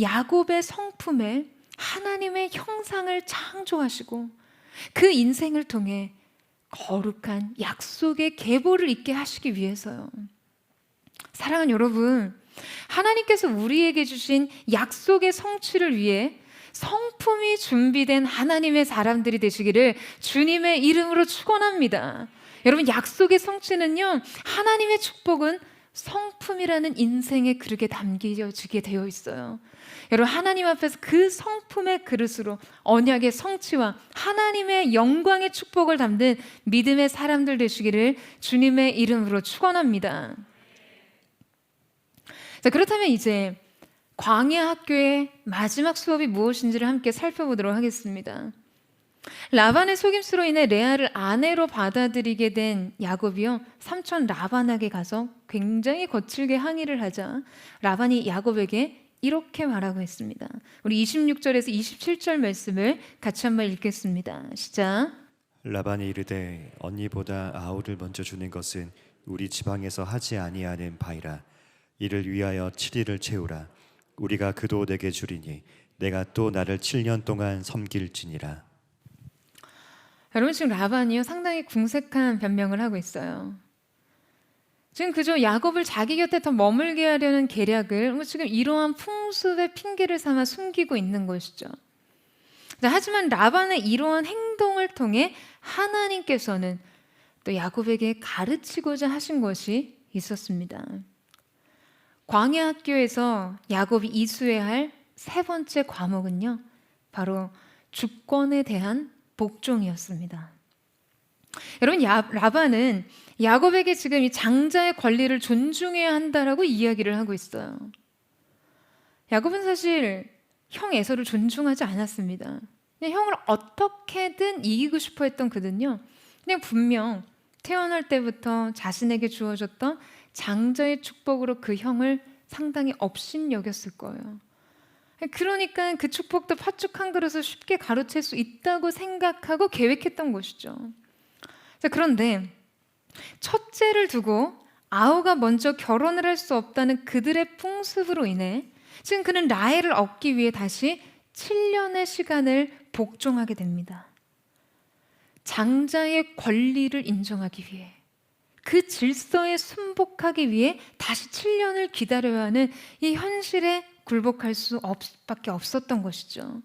야곱의 성품에 하나님의 형상을 창조하시고 그 인생을 통해 거룩한 약속의 계보를 있게 하시기 위해서요. 사랑하는 여러분, 하나님께서 우리에게 주신 약속의 성취를 위해 성품이 준비된 하나님의 사람들이 되시기를 주님의 이름으로 축원합니다. 여러분 약속의 성취는요, 하나님의 축복은 성품이라는 인생의 그릇에 담겨지게 되어 있어요. 여러분, 하나님 앞에서 그 성품의 그릇으로 언약의 성취와 하나님의 영광의 축복을 담는 믿음의 사람들 되시기를 주님의 이름으로 축원합니다. 자, 그렇다면 이제 광야 학교의 마지막 수업이 무엇인지를 함께 살펴보도록 하겠습니다. 라반의 속임수로 인해 레아를 아내로 받아들이게 된 야곱이요, 삼촌 라반에게 가서 굉장히 거칠게 항의를 하자 라반이 야곱에게 이렇게 말하고 있습니다. 우리 26절에서 27절 말씀을 같이 한번 읽겠습니다. 시작. 라반이 이르되 언니보다 아우를 먼저 주는 것은 우리 지방에서 하지 아니하는 바이라. 이를 위하여 7일을 채우라. 우리가 그도 내게 주리니 내가 또 나를 7년 동안 섬길지니라. 여러분, 지금 라반이요 상당히 궁색한 변명을 하고 있어요. 지금 그저 야곱을 자기 곁에 더 머물게 하려는 계략을 지금 이러한 풍습의 핑계를 삼아 숨기고 있는 것이죠. 하지만 라반의 이러한 행동을 통해 하나님께서는 또 야곱에게 가르치고자 하신 것이 있었습니다. 광야 학교에서 야곱이 이수해야 할 세 번째 과목은요, 바로 주권에 대한 복종이었습니다. 여러분, 라반은 야곱에게 지금 이 장자의 권리를 존중해야 한다라고 이야기를 하고 있어요. 야곱은 사실 형 에서를 존중하지 않았습니다. 그냥 형을 어떻게든 이기고 싶어 했던 그는요, 그냥 분명 태어날 때부터 자신에게 주어졌던 장자의 축복으로 그 형을 상당히 업신여겼을 거예요. 그러니까 그 축복도 팥죽 한 그릇을 쉽게 가로챌 수 있다고 생각하고 계획했던 것이죠. 자, 그런데 첫째를 두고 아우가 먼저 결혼을 할 수 없다는 그들의 풍습으로 인해 지금 그는 라헬을 얻기 위해 다시 7년의 시간을 복종하게 됩니다. 장자의 권리를 인정하기 위해, 그 질서에 순복하기 위해 다시 7년을 기다려야 하는 이 현실에 굴복할 수밖에 없었던 것이죠.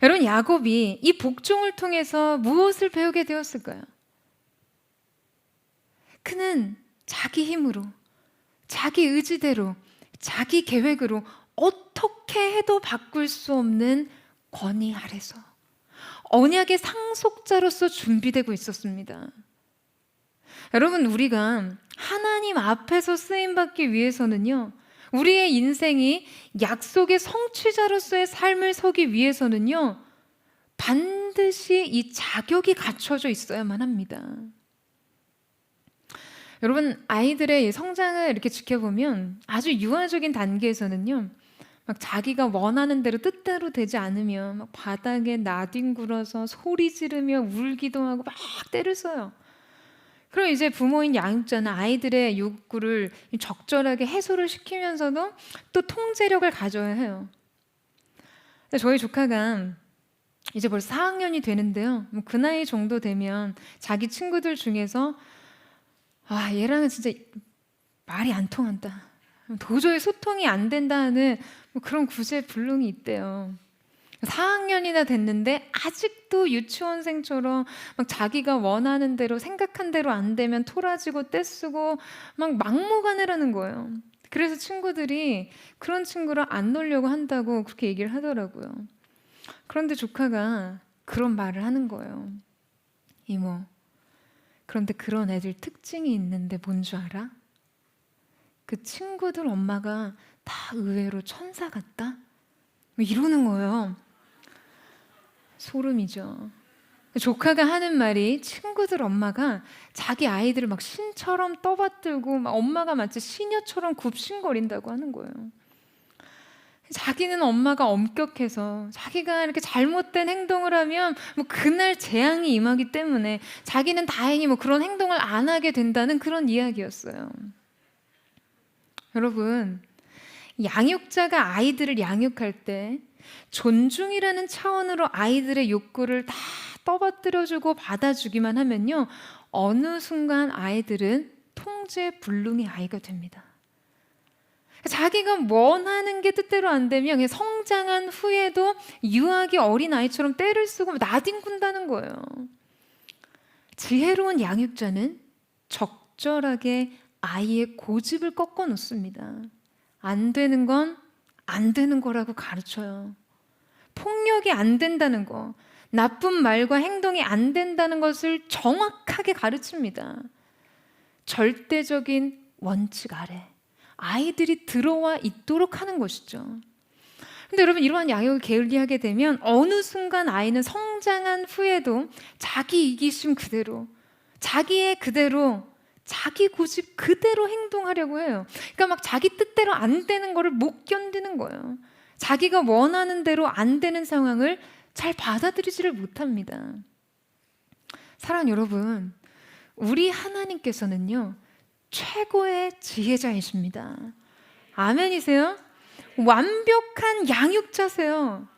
여러분, 야곱이 이 복종을 통해서 무엇을 배우게 되었을까요? 그는 자기 힘으로, 자기 의지대로, 자기 계획으로 어떻게 해도 바꿀 수 없는 권위 아래서 언약의 상속자로서 준비되고 있었습니다. 여러분, 우리가 하나님 앞에서 쓰임받기 위해서는요, 우리의 인생이 약속의 성취자로서의 삶을 서기 위해서는요, 반드시 이 자격이 갖춰져 있어야만 합니다. 여러분, 아이들의 성장을 이렇게 지켜보면 아주 유아적인 단계에서는요, 막 자기가 원하는 대로 뜻대로 되지 않으면 막 바닥에 나뒹굴어서 소리 지르며 울기도 하고 막 때를 써요. 그럼 이제 부모인 양육자는 아이들의 욕구를 적절하게 해소를 시키면서도 또 통제력을 가져야 해요. 저희 조카가 이제 벌써 4학년이 되는데요, 그 나이 정도 되면 자기 친구들 중에서 얘랑은 진짜 말이 안 통한다, 도저히 소통이 안 된다는 그런 구제불능이 있대요. 4학년이나 됐는데 아직도 유치원생처럼 막 자기가 원하는 대로, 생각한 대로 안 되면 토라지고 떼쓰고 막 막무가내라는 거예요. 그래서 친구들이 그런 친구를 안 놀려고 한다고 그렇게 얘기를 하더라고요. 그런데 조카가 그런 말을 하는 거예요. 이모, 그런데 그런 애들 특징이 있는데 뭔 줄 알아? 그 친구들 엄마가 다 의외로 천사 같다? 이러는 거예요. 소름이죠. 조카가 하는 말이 친구들 엄마가 자기 아이들을 막 신처럼 떠받들고 막 엄마가 마치 시녀처럼 굽신거린다고 하는 거예요. 자기는 엄마가 엄격해서 자기가 이렇게 잘못된 행동을 하면 그날 재앙이 임하기 때문에 자기는 다행히 그런 행동을 안 하게 된다는 그런 이야기였어요. 여러분, 양육자가 아이들을 양육할 때 존중이라는 차원으로 아이들의 욕구를 다 떠받들여주고 받아주기만 하면요, 어느 순간 아이들은 통제불능의 아이가 됩니다. 자기가 원하는 게 뜻대로 안 되면 그냥 성장한 후에도 유아기 어린 아이처럼 떼를 쓰고 나뒹군다는 거예요. 지혜로운 양육자는 적절하게 아이의 고집을 꺾어 놓습니다. 안 되는 건 안 되는 거라고 가르쳐요. 폭력이 안 된다는 거, 나쁜 말과 행동이 안 된다는 것을 정확하게 가르칩니다. 절대적인 원칙 아래 아이들이 들어와 있도록 하는 것이죠. 근데 여러분, 이러한 양육을 게을리하게 되면 어느 순간 아이는 성장한 후에도 자기 이기심 그대로, 자기의 그대로, 자기 고집 그대로 행동하려고 해요. 그러니까 막 자기 뜻대로 안 되는 거를 못 견디는 거예요. 자기가 원하는 대로 안 되는 상황을 잘 받아들이지를 못합니다. 사랑하는 여러분, 우리 하나님께서는요, 최고의 지혜자이십니다. 아멘이세요? 완벽한 양육자세요.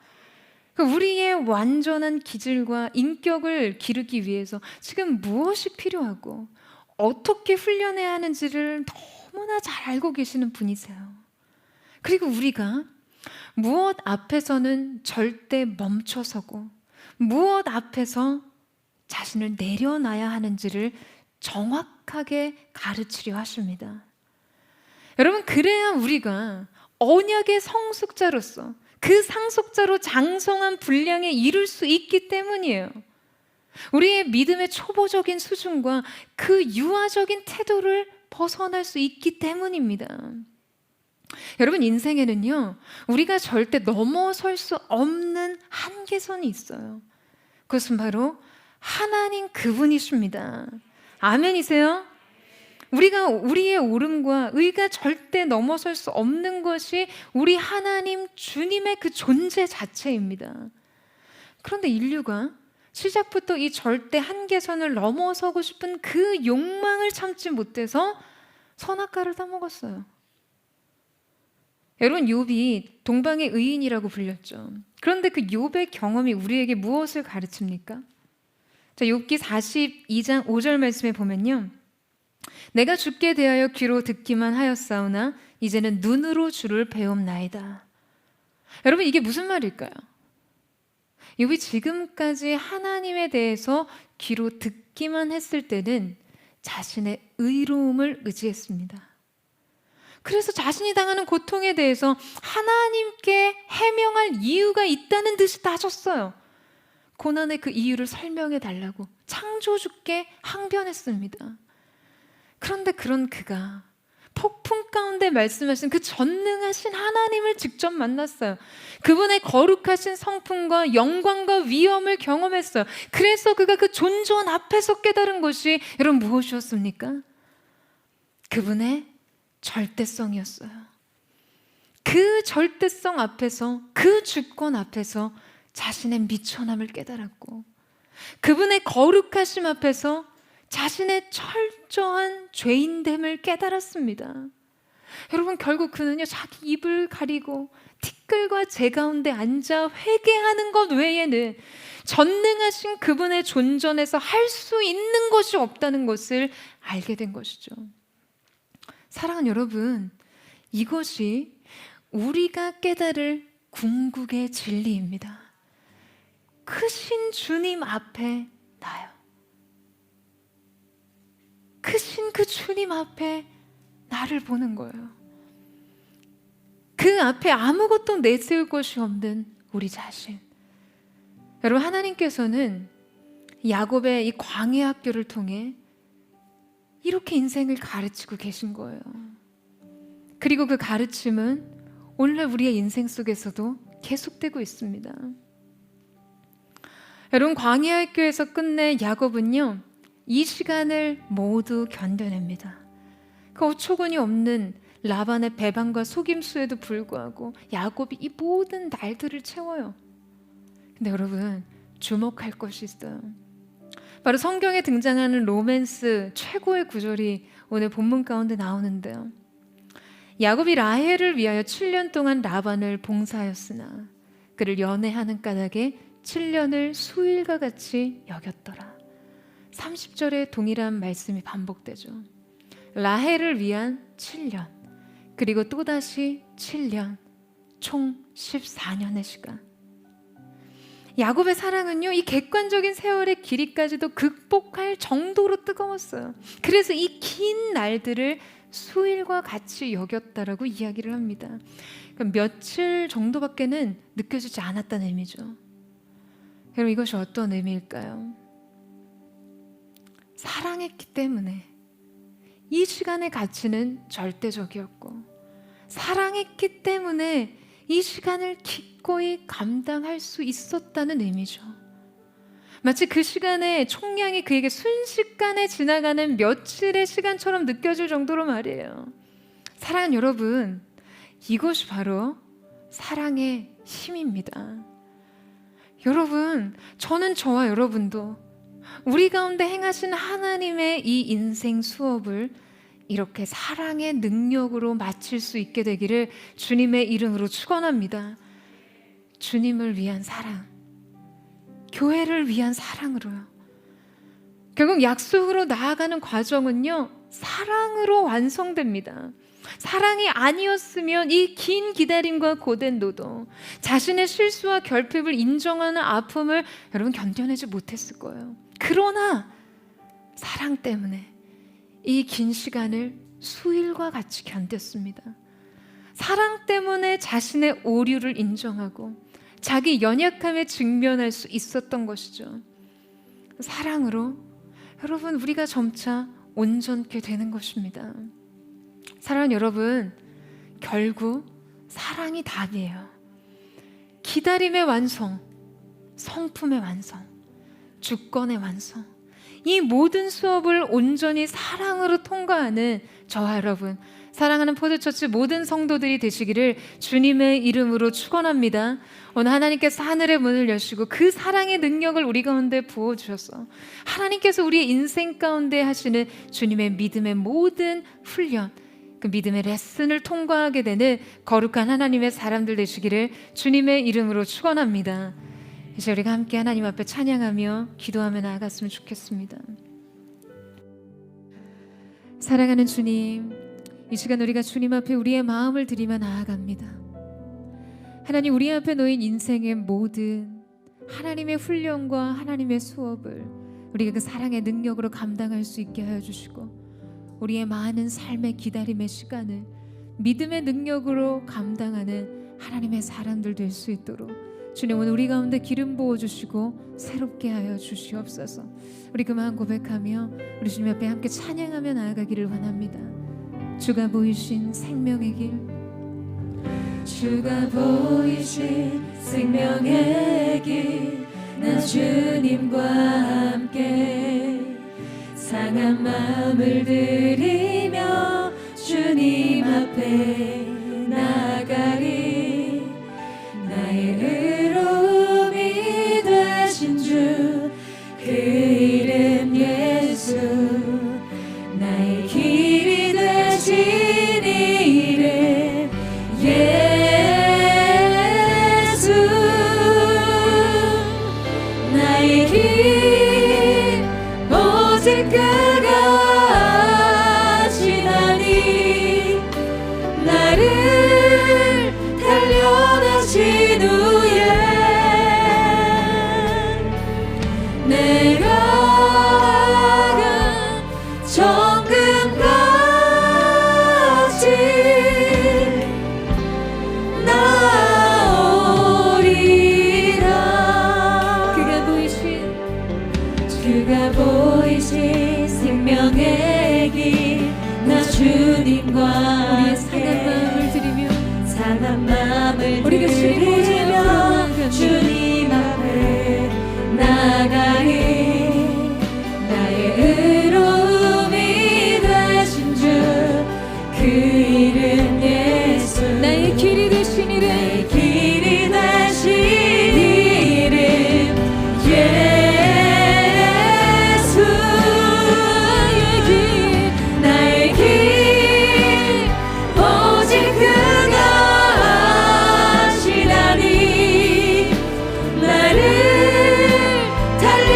우리의 완전한 기질과 인격을 기르기 위해서 지금 무엇이 필요하고 어떻게 훈련해야 하는지를 너무나 잘 알고 계시는 분이세요. 그리고 우리가 무엇 앞에서는 절대 멈춰서고 무엇 앞에서 자신을 내려놔야 하는지를 정확하게 가르치려 하십니다. 여러분, 그래야 우리가 언약의 성숙자로서 그 상속자로 장성한 분량에 이룰 수 있기 때문이에요. 우리의 믿음의 초보적인 수준과 그 유아적인 태도를 벗어날 수 있기 때문입니다. 여러분, 인생에는요, 우리가 절대 넘어설 수 없는 한계선이 있어요. 그것은 바로 하나님 그분이십니다. 아멘이세요? 우리가 우리의 옳음과 의가 절대 넘어설 수 없는 것이 우리 하나님 주님의 그 존재 자체입니다. 그런데 인류가 시작부터 이 절대 한계선을 넘어서고 싶은 그 욕망을 참지 못해서 선악과를 따먹었어요. 여러분, 욥이 동방의 의인이라고 불렸죠. 그런데 그 욥의 경험이 우리에게 무엇을 가르칩니까? 자, 욥기 42장 5절 말씀에 보면요, 내가 주께 대하여 귀로 듣기만 하였사오나 이제는 눈으로 주를 배움나이다. 여러분, 이게 무슨 말일까요? 욥이 지금까지 하나님에 대해서 귀로 듣기만 했을 때는 자신의 의로움을 의지했습니다. 그래서 자신이 당하는 고통에 대해서 하나님께 해명할 이유가 있다는 듯이 따졌어요. 고난의 그 이유를 설명해 달라고 창조주께 항변했습니다. 그런데 그런 그가 폭풍 가운데 말씀하신 그 전능하신 하나님을 직접 만났어요. 그분의 거룩하신 성품과 영광과 위엄을 경험했어요. 그래서 그가 그 존존 앞에서 깨달은 것이 여러분 무엇이었습니까? 그분의 절대성이었어요. 그 절대성 앞에서, 그 주권 앞에서 자신의 미천함을 깨달았고, 그분의 거룩하심 앞에서 자신의 철저한 죄인됨을 깨달았습니다. 여러분, 결국 그는요, 자기 입을 가리고 티끌과 재 가운데 앉아 회개하는 것 외에는 전능하신 그분의 존전에서 할 수 있는 것이 없다는 것을 알게 된 것이죠. 사랑하는 여러분, 이것이 우리가 깨달을 궁극의 진리입니다. 크신 주님 앞에 나요. 크신 그 주님 앞에 나를 보는 거예요. 그 앞에 아무것도 내세울 것이 없는 우리 자신. 여러분, 하나님께서는 야곱의 이 광야 학교를 통해 이렇게 인생을 가르치고 계신 거예요. 그리고 그 가르침은 오늘날 우리의 인생 속에서도 계속되고 있습니다. 여러분, 광야 학교에서 끝낸 야곱은요, 이 시간을 모두 견뎌냅니다. 그 어처구니 없는 라반의 배반과 속임수에도 불구하고 야곱이 이 모든 날들을 채워요. 근데 여러분, 주목할 것이 있어요. 바로 성경에 등장하는 로맨스 최고의 구절이 오늘 본문 가운데 나오는데요, 야곱이 라헬을 위하여 7년 동안 라반을 봉사하였으나 그를 연애하는 까닭에 7년을 수일과 같이 여겼더라. 30절에 동일한 말씀이 반복되죠. 라헬을 위한 7년, 그리고 또다시 7년, 총 14년의 시간. 야곱의 사랑은요, 이 객관적인 세월의 길이까지도 극복할 정도로 뜨거웠어요. 그래서 이 긴 날들을 수일과 같이 여겼다라고 이야기를 합니다. 그러니까 며칠 정도밖에는 느껴지지 않았다는 의미죠. 여러분, 이것이 어떤 의미일까요? 사랑했기 때문에 이 시간의 가치는 절대적이었고, 사랑했기 때문에 이 시간을 기꺼이 감당할 수 있었다는 의미죠. 마치 그 시간의 총량이 그에게 순식간에 지나가는 며칠의 시간처럼 느껴질 정도로 말이에요. 사랑하는 여러분, 이것이 바로 사랑의 힘입니다. 여러분, 저는 저와 여러분도 우리 가운데 행하신 하나님의 이 인생 수업을 이렇게 사랑의 능력으로 마칠 수 있게 되기를 주님의 이름으로 축원합니다. 주님을 위한 사랑, 교회를 위한 사랑으로요. 결국 약속으로 나아가는 과정은요, 사랑으로 완성됩니다. 사랑이 아니었으면 이 긴 기다림과 고된 노동, 자신의 실수와 결핍을 인정하는 아픔을 여러분 견뎌내지 못했을 거예요. 그러나 사랑 때문에 이 긴 시간을 수일과 같이 견뎠습니다. 사랑 때문에 자신의 오류를 인정하고 자기 연약함에 직면할 수 있었던 것이죠. 사랑으로 여러분, 우리가 점차 온전케 되는 것입니다. 사랑하는 여러분, 결국 사랑이 답이에요. 기다림의 완성, 성품의 완성, 주권의 완성, 이 모든 수업을 온전히 사랑으로 통과하는 저와 여러분, 사랑하는 포도처치 모든 성도들이 되시기를 주님의 이름으로 축원합니다. 오늘 하나님께서 하늘의 문을 여시고 그 사랑의 능력을 우리 가운데 부어주셔서 하나님께서 우리의 인생 가운데 하시는 주님의 믿음의 모든 훈련, 그 믿음의 레슨을 통과하게 되는 거룩한 하나님의 사람들 되시기를 주님의 이름으로 축원합니다. 이제 우리가 함께 하나님 앞에 찬양하며 기도하며 나아갔으면 좋겠습니다. 사랑하는 주님, 이 시간 우리가 주님 앞에 우리의 마음을 드리며 나아갑니다. 하나님, 우리 앞에 놓인 인생의 모든 하나님의 훈련과 하나님의 수업을 우리가 그 사랑의 능력으로 감당할 수 있게 하여 주시고, 우리의 많은 삶의 기다림의 시간을 믿음의 능력으로 감당하는 하나님의 사람들 될 수 있도록 주님, 오늘 우리 가운데 기름 부어주시고 새롭게 하여 주시옵소서. 우리 그만 고백하며 우리 주님 앞에 함께 찬양하며 나아가기를 원합니다. 주가 보이신 생명의 길, 주가 보이신 생명의 길, 나 주님과 함께 상한 마음을 들이며 주님 앞에 나가리. 나의 의로움이 되신 주, 그 이름 예수, 나의 길이 되신 이름 예수. 나의 길 오직 그가 아시나니, 나를 단련하신 후에 내가 정금같이 나오리라. 그가 보이신 생명의 길, 나 주님과 우리의 상한 마음을 드리며 상한 마음을 우리가 주님 드리며 보좌 주님 앞에 나가리. 나의 의로움이 되신 주, 그 이름 예수, 나의 길이 되신 이름, 나의 길이 되신 이름 예수. 나의 길 오직 그가 아시나니, 나를 달려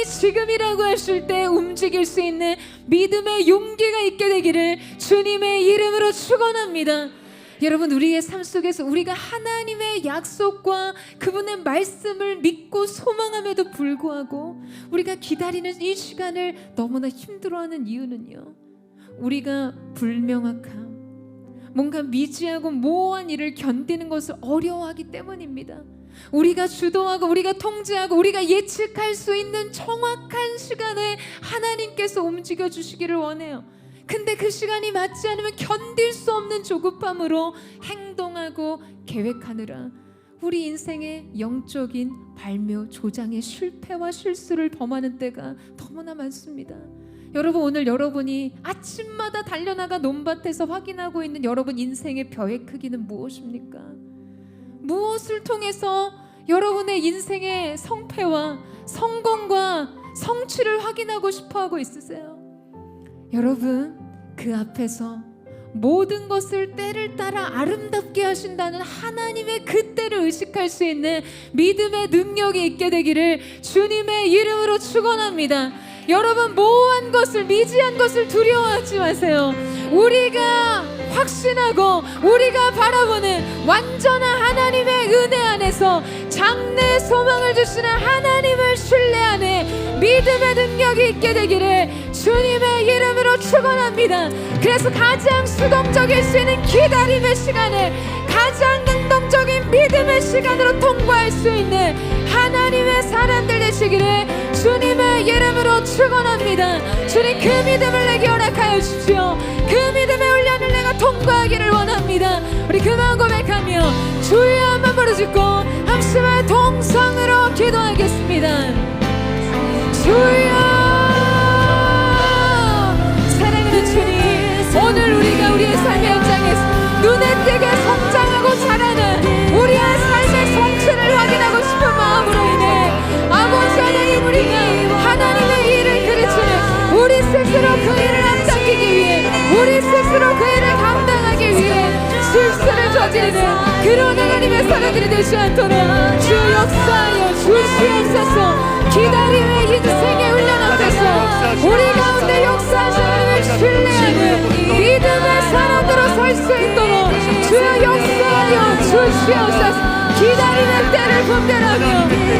여러분이 지금이라고 하실 때 움직일 수 있는 믿음의 용기가 있게 되기를 주님의 이름으로 축원합니다. 여러분, 우리의 삶 속에서 우리가 하나님의 약속과 그분의 말씀을 믿고 소망함에도 불구하고 우리가 기다리는 이 시간을 너무나 힘들어하는 이유는요, 우리가 불명확함, 뭔가 미지하고 모호한 일을 견디는 것을 어려워하기 때문입니다. 우리가 주도하고 우리가 통제하고 우리가 예측할 수 있는 정확한 시간에 하나님께서 움직여 주시기를 원해요. 근데 그 시간이 맞지 않으면 견딜 수 없는 조급함으로 행동하고 계획하느라 우리 인생의 영적인 발묘 조장의 실패와 실수를 범하는 때가 너무나 많습니다. 여러분, 오늘 여러분이 아침마다 달려나가 논밭에서 확인하고 있는 여러분 인생의 벼의 크기는 무엇입니까? 무엇을 통해서 여러분의 인생의 성패와 성공과 성취를 확인하고 싶어하고 있으세요? 여러분, 그 앞에서 모든 것을 때를 따라 아름답게 하신다는 하나님의 그 때를 의식할 수 있는 믿음의 능력이 있게 되기를 주님의 이름으로 축원합니다. 여러분, 모호한 것을, 미지한 것을 두려워하지 마세요. 우리가 확신하고 우리가 바라보는 완전한 하나님의 은혜 안에서 장래 소망을 주시는 하나님을 신뢰하는 믿음의 능력이 있게 되기를 주님의 이름으로 축원합니다. 그래서 가장 수동적일 수 있는 기다림의 시간을 가장 능동적인 믿음의 시간으로 통과할 수 있는 하나님의 사람들 되시기를 주님의 이름으로 축원합니다. 주님, 그 믿음을 내게 허락하여 주십시오. 그 믿음의 훈련을 내가 통과하기를 원합니다. 우리 그 마음 고백하며 주여 한번 부르짖고 함심의 동성으로 기도하겠습니다. 주여, 사랑하는 주님, 오늘 우리가 우리의 삶의 현장에서 눈에 띄게 성장하고 자라는 우리의 삶의 성취를 확인하고 싶은 마음으로 인해 아버지 하나님, 우리가 하나님의 일을 그르치는 우리 스스로 그 일을 앞당기기 위해, 우리 스스로 그 일을 감당하기 위해 실수를 저지르는 그런 하나님의 사람들이 되지 않도록 주 역사하여 주시옵소서. 기다림의 인생의 훈련 앞에서 우리 가운데 역사하시는 하나님을 신뢰하는 믿음의 사람들로 설 수 있도록 주 역사하여 주시옵소서. 기다림의 때를 분별하며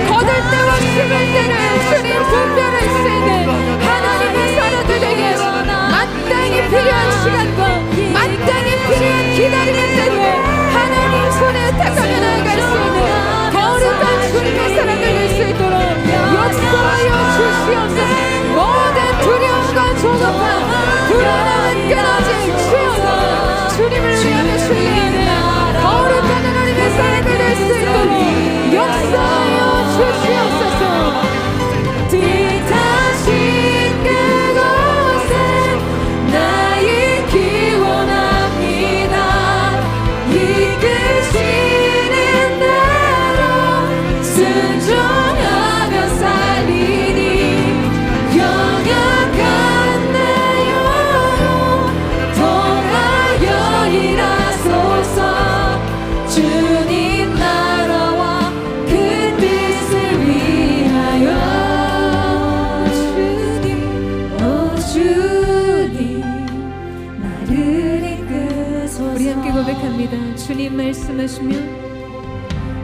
거둘 때와 심을 때를 주님 분별할 수 있는 하나님의 사람들 되게 마땅히 필요한 시간과 마땅히 필요한 기다림의 때를 하나님 손에 택하며 나아갈 수 있는 거룩한 주님의 사람들 될 수 있도록 역사하여 주시옵소서. 모든 두려움과 조급함, 불안함은 끊어질 주여서 주님을 위하여 신뢰하는 거룩한 하나님의 사람들 될 수 있도록 역사하여 주시옵소서. 뜻하신 그곳에 나의 기원합니다. 이끄시는 대로 순종하며 살리니 영약한 내 영혼 통하여 일하소서. 주님 나라와 그 뜻을 위하여 주님 나를 이끄소서. 우리 함께 고백합니다. 주님 말씀하시면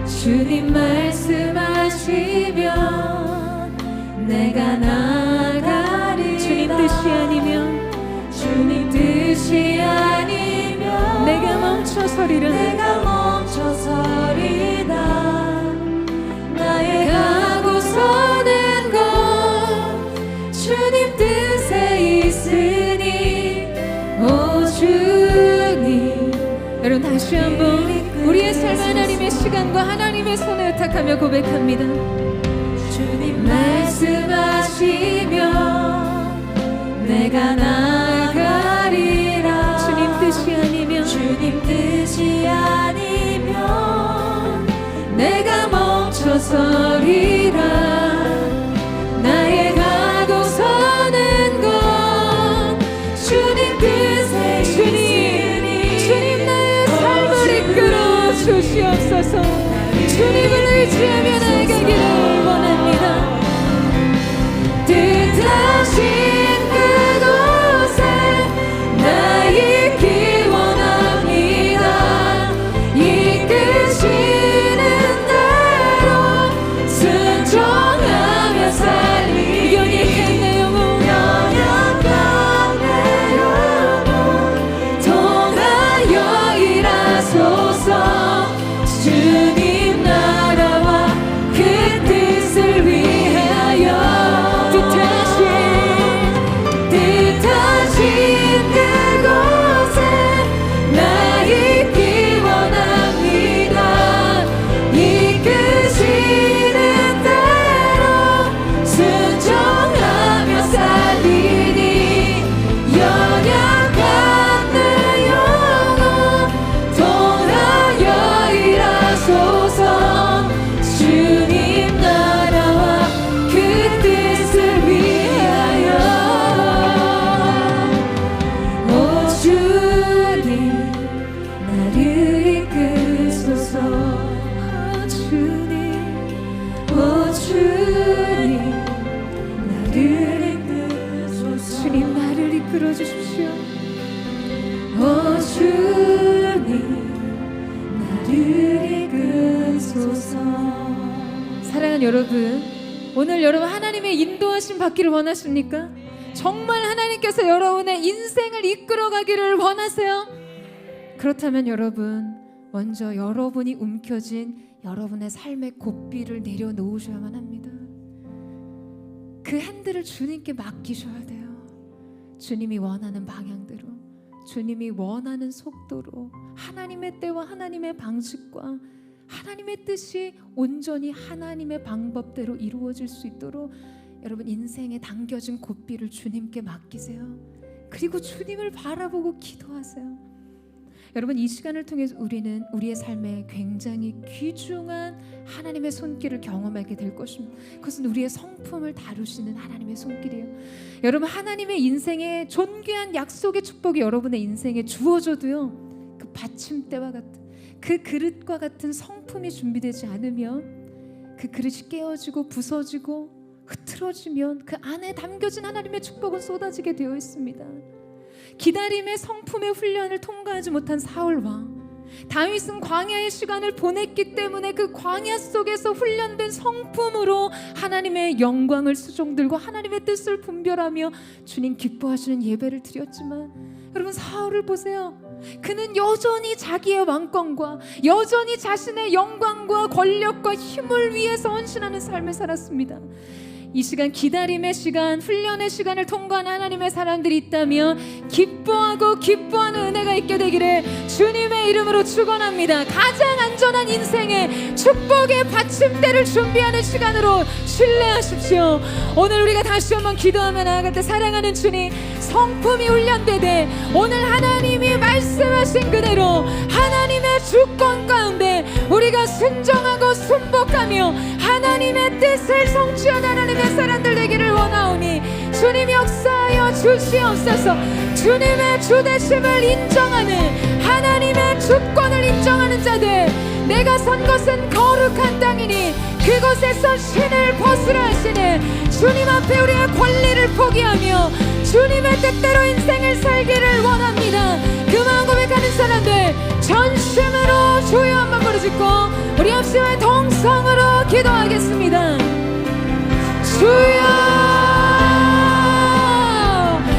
주님 말씀하시면 내가 나가리라. 주님 뜻이 아니면 주님 뜻이 아니면 내가 멈춰서리라. 내가 멈춰서리라. 나의 가고 서는 곳 주님 뜻에 있으니 오 주님. 여러분, 다시 한번 우리의 삶 하나님의 시간과 하나님의 손을 의탁하며 고백합니다. 주님 말씀하시면 내가 나가리라. 주님 뜻이 아니면 주님 뜻이 아니면 내가 멈춰서리라. 나의 가고 서는 곳 주님 뜻에 있으니 주님 나의 삶을 이끌어 주시옵소서. 주님을 의지하며 나아가기를 원합니다. 이끌어 주십시오. 오 주님 나를 이끄소서. 사랑하는 여러분, 오늘 여러분 하나님의 인도하심 받기를 원하십니까? 정말 하나님께서 여러분의 인생을 이끌어 가기를 원하세요? 그렇다면 여러분, 먼저 여러분이 움켜쥔 여러분의 삶의 고삐를 내려놓으셔야만 합니다. 그 핸들을 주님께 맡기셔야 돼요. 주님이 원하는 방향대로, 주님이 원하는 속도로, 하나님의 때와 하나님의 방식과 하나님의 뜻이 온전히 하나님의 방법대로 이루어질 수 있도록 여러분 인생에 당겨진 고삐를 주님께 맡기세요. 그리고 주님을 바라보고 기도하세요. 여러분, 이 시간을 통해서 우리는 우리의 삶에 굉장히 귀중한 하나님의 손길을 경험하게 될 것입니다. 그것은 우리의 성품을 다루시는 하나님의 손길이에요. 여러분, 하나님의 인생에 존귀한 약속의 축복이 여러분의 인생에 주어져도요, 그 받침대와 같은, 그 그릇과 같은 성품이 준비되지 않으면 그 그릇이 깨어지고 부서지고 흐트러지면 그 안에 담겨진 하나님의 축복은 쏟아지게 되어 있습니다. 기다림의 성품의 훈련을 통과하지 못한 사울 왕, 다윗은 광야의 시간을 보냈기 때문에 그 광야 속에서 훈련된 성품으로 하나님의 영광을 수종들고 하나님의 뜻을 분별하며 주님 기뻐하시는 예배를 드렸지만, 여러분 사울을 보세요. 그는 여전히 자기의 왕권과 여전히 자신의 영광과 권력과 힘을 위해서 헌신하는 삶을 살았습니다. 이 시간, 기다림의 시간, 훈련의 시간을 통과한 하나님의 사람들이 있다면 기뻐하고 기뻐하는 은혜가 있게 되기를 주님의 이름으로 축원합니다. 가장 안전한 인생의 축복의 받침대를 준비하는 시간으로 신뢰하십시오. 오늘 우리가 다시 한번 기도하며 나아갈 때, 사랑하는 주님, 성품이 훈련되되 오늘 하나님이 말씀하신 그대로 하나님의 주권 가운데 우리가 순종하고 순복하며 하나님의 뜻을 성취하는 하나님의 사람들 되기를 원하오니 주님 역사하여 주시옵소서. 주님의 주대심을 인정하는, 하나님의 주권을 인정하는 자들, 내가 선 것은 거룩한 땅이니 그곳에서 신을 벗으라 하시는 주님 앞에 우리의 권리를 포기하며 주님의 뜻대로 인생을 살기를 원합니다. 그 마음 고백하는 사람들 전심으로 주여 한번 부르짖고 우리 합심의 동성으로 기도하겠습니다. 주여,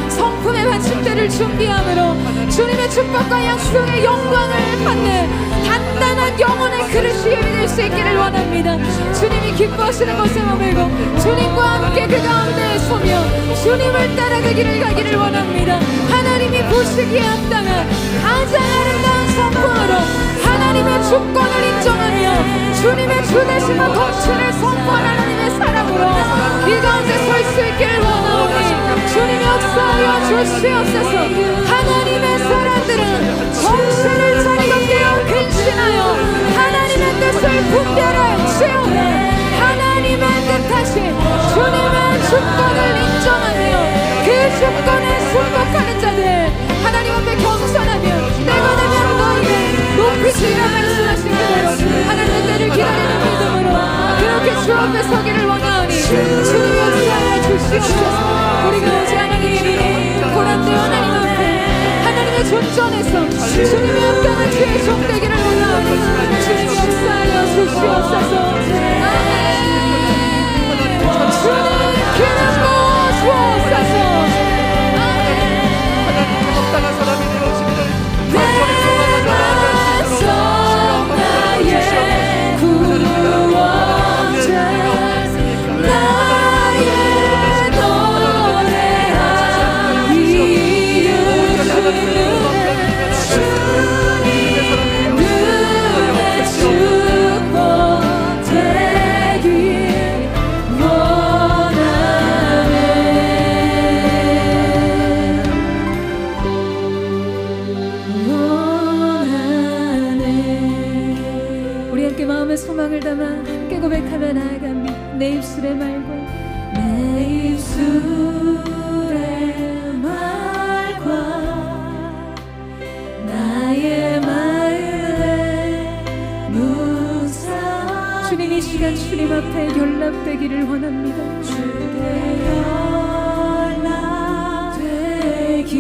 성품의 받침대를 준비함으로 주님의 축복과 약속의 영광을 받는 단단한 영혼의 그릇이 예비될 수 있기를 원합니다. 주님이 기뻐하시는 곳에 머물고 주님과 함께 그 가운데 서며 주님을 따라가기를 가기를 원합니다. 하나님이 보시기에 합당한 가장 아름다운 성품으로 하나님의 주권을 인정하며 주님의 주대심과 통치를 선포한 하나님의 사람으로 이 가운데 설 수 있기를 원하오니 주님 역사하여 주시옵소서. 하나님의 사람들은 정신을 차리고 깨어 근신하여 하나님의 뜻을 분별할지어다. 하나님의 뜻하신 주님의 주권을 인정하며 그 주권에 순복하는 자들, 하나님 앞에 겸손하며 때가 되면 너희를 높이시리라 말씀하신 그대로 하나님의 때를 기다리는 믿음으로 그렇게 주 앞에 서기를 원하오니 주님 역사하여 주시옵소서. 우리가 오직 하나님의 이름으로 고난되어 하나님 앞에 하나님의 존전에서 주님의 합당한 주의 종 되기를 원하오니 주님 역사하여 주시옵소서. 주님 기름 부어주옵소서. 합당한 사람이 되어지기를 나의 구원자 나의 노래한 이름 주님 그의 축복 되길 원하네. 우리 함께 마음의 소망을 담아 함께 고백하며 나아갑니다. 내 입술의 말과 내 입술의 말과 나의 마음의 묵상 주님, 이 시간 주님 앞에 연락되기를 원합니다. 주께 연락되기를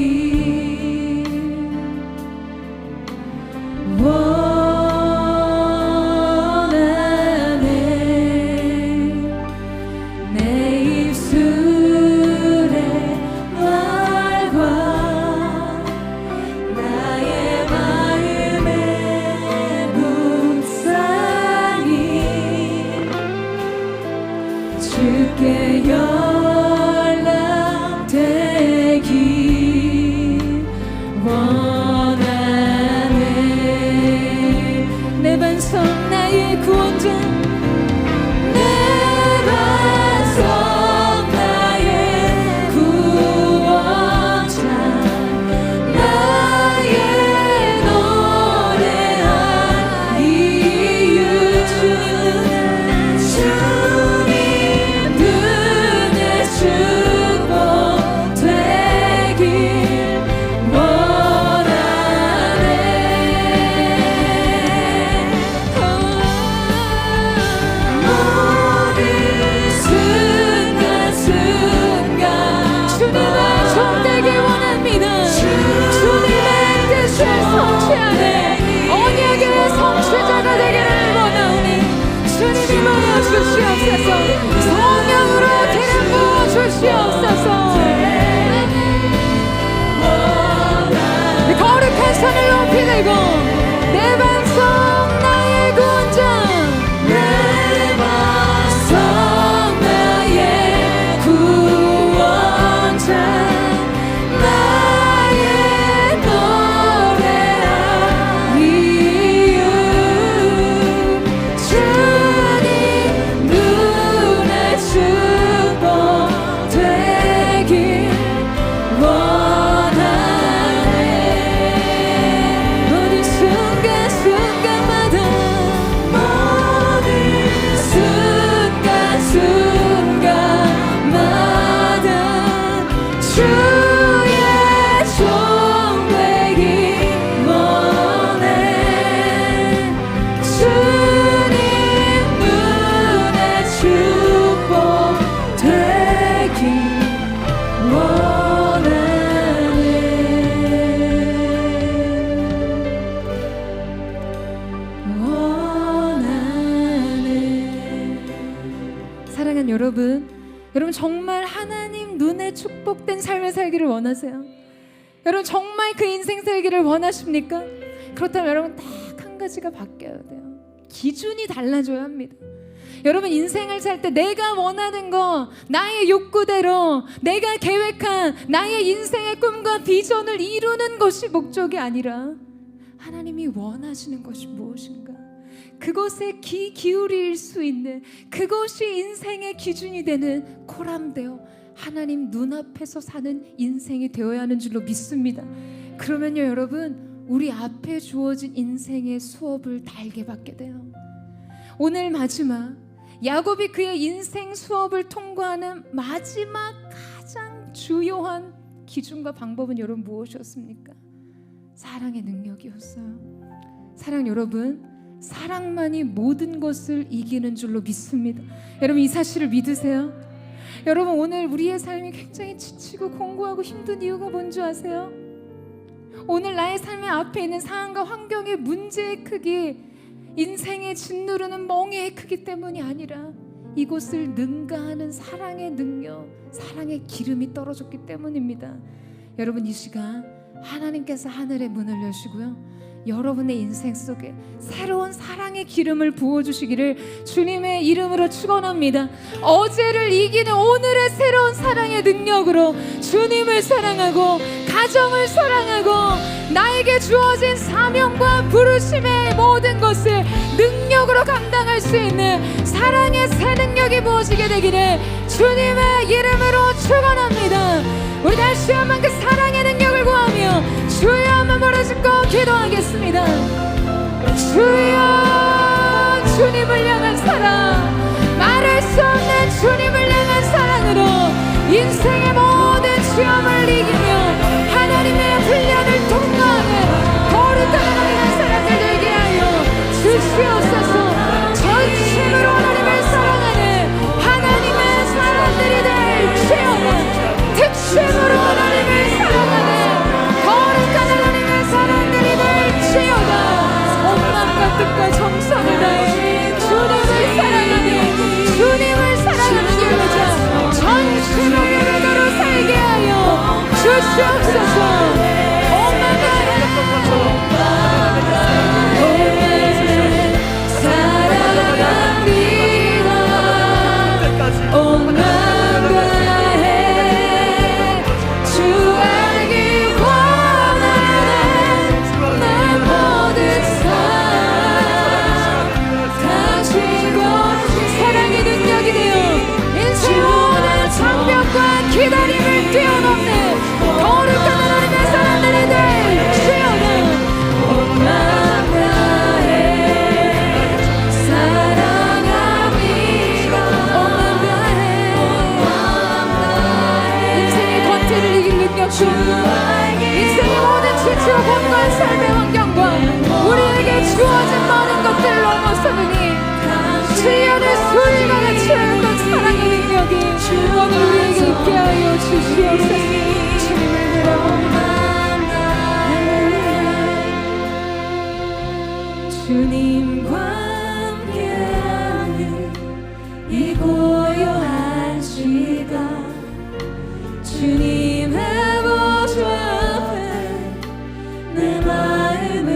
들고 내 반석 나의 구원자 내 반석 나의 구원자 나의 노래한 이유 주님 눈에 축복 되길 원하네 모든 순간순간마다 모든 순간순간마다 주의 종 되길 원해 주님 눈에 축복 되길 사랑하는 여러분 정말 하나님 눈에 축복된 삶을 살기를 원하세요? 여러분 정말 그 인생 살기를 원하십니까? 그렇다면 여러분 딱 한 가지가 바뀌어야 돼요. 기준이 달라져야 합니다. 여러분 인생을 살 때 내가 원하는 거, 나의 욕구대로 내가 계획한 나의 인생의 꿈과 비전을 이루는 것이 목적이 아니라 하나님이 원하시는 것이 무엇인가, 그것에 귀 기울일 수 있는, 그것이 인생의 기준이 되는 코람되어 하나님 눈앞에서 사는 인생이 되어야 하는 줄로 믿습니다. 그러면요 여러분, 우리 앞에 주어진 인생의 수업을 다 알게 받게 돼요. 오늘 마지막 야곱이 그의 인생 수업을 통과하는 마지막 가장 주요한 기준과 방법은 여러분 무엇이었습니까? 사랑의 능력이었어요. 사랑 여러분, 사랑만이 모든 것을 이기는 줄로 믿습니다. 여러분 이 사실을 믿으세요? 여러분 오늘 우리의 삶이 굉장히 지치고 공고하고 힘든 이유가 뭔지 아세요? 오늘 나의 삶의 앞에 있는 상황과 환경의 문제의 크기, 인생의 짓누르는 멍해의 크기 때문이 아니라 이곳을 능가하는 사랑의 능력, 사랑의 기름이 떨어졌기 때문입니다. 여러분 이 시간 하나님께서 하늘의 문을 여시고요, 여러분의 인생 속에 새로운 사랑의 기름을 부어주시기를 주님의 이름으로 축원합니다. 어제를 이기는 오늘의 새로운 사랑의 능력으로 주님을 사랑하고 가정을 사랑하고 나에게 주어진 사명과 부르심의 모든 것을 능력으로 감당할 수 있는 사랑의 새 능력이 부어지게 되기를 주님의 이름으로 축원합니다. 우리 다시 한번 그 사랑의 능력을 구하며 주여 한번 부르짖고 기도하겠습니다. 주여, 주님을 향한 사랑, 말할 수 없는 주님을 향한 사랑으로 인생의 모든 시험을 이기며 하나님의 훈련을 통과하는 거룩한 하나님의 사랑을 되게 하여 주시옵소서. 전심으로 하나님을 사랑하는 하나님의 사람들이 될지어다. 특심으로 하나님을 사랑하는 거룩한 하나님의 사람들이 될지어다. 온 마음과 뜻과 정성을 다해 주님을 사랑하는, 주님을 사랑하는 예배자 전심을 예배자로 살게 하여 주시옵소서. 온 기다림을 뛰어넘는 거룩한 하나님의 사람들이 될지어다. 온 마음 다해 사랑합니다. 온 마음 다해 인생의 권태를 이길 능력 주, 인생의 모든 지치고 공고한 삶의 환경과 우리에게 주어진 많은 것들을 넘어서느니 주연의 수위관에 채우는 사랑의 능력이 오늘 우리에게 있게 하여 주시옵소서. 주님을 주님과 함께하는 이 고요한 시간, 주님의 보좌 앞에 내 마음을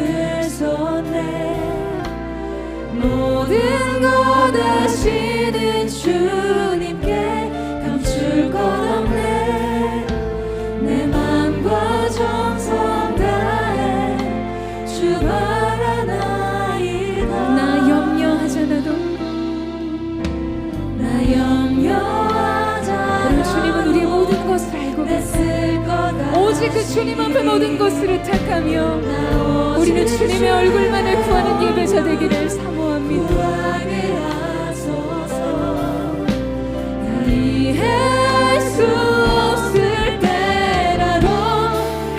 여러분, 주님은 우리의 모든 것을 알고 계세요. 오직 그 주님 앞에 모든 것을 의탁하며 우리는 주님의 얼굴만을 구하는 예배자 되기를 사모합니다. 이해할 수 없을 때라도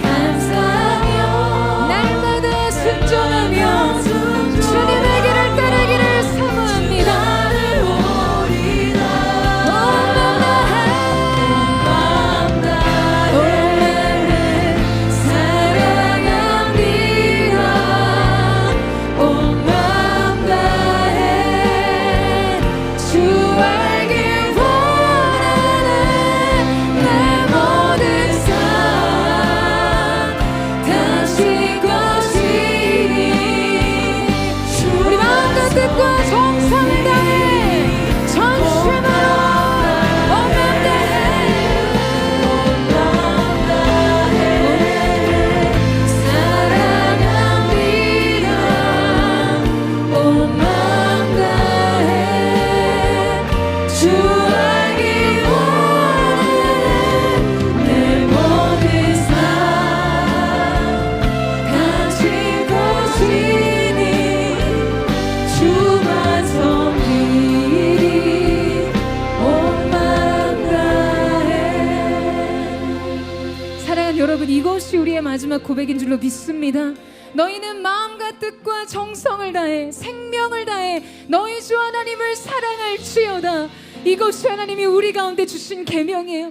감사하며 날마다 순종하며 주님의 길을 따르기를 사모합니다. 여러분, 이것이 우리의 마지막 고백인 줄로 믿습니다. 너희는 마음과 뜻과 정성을 다해 생명을 다해 너희 주 하나님을 사랑할지어다. 이것이 하나님이 우리 가운데 주신 계명이에요.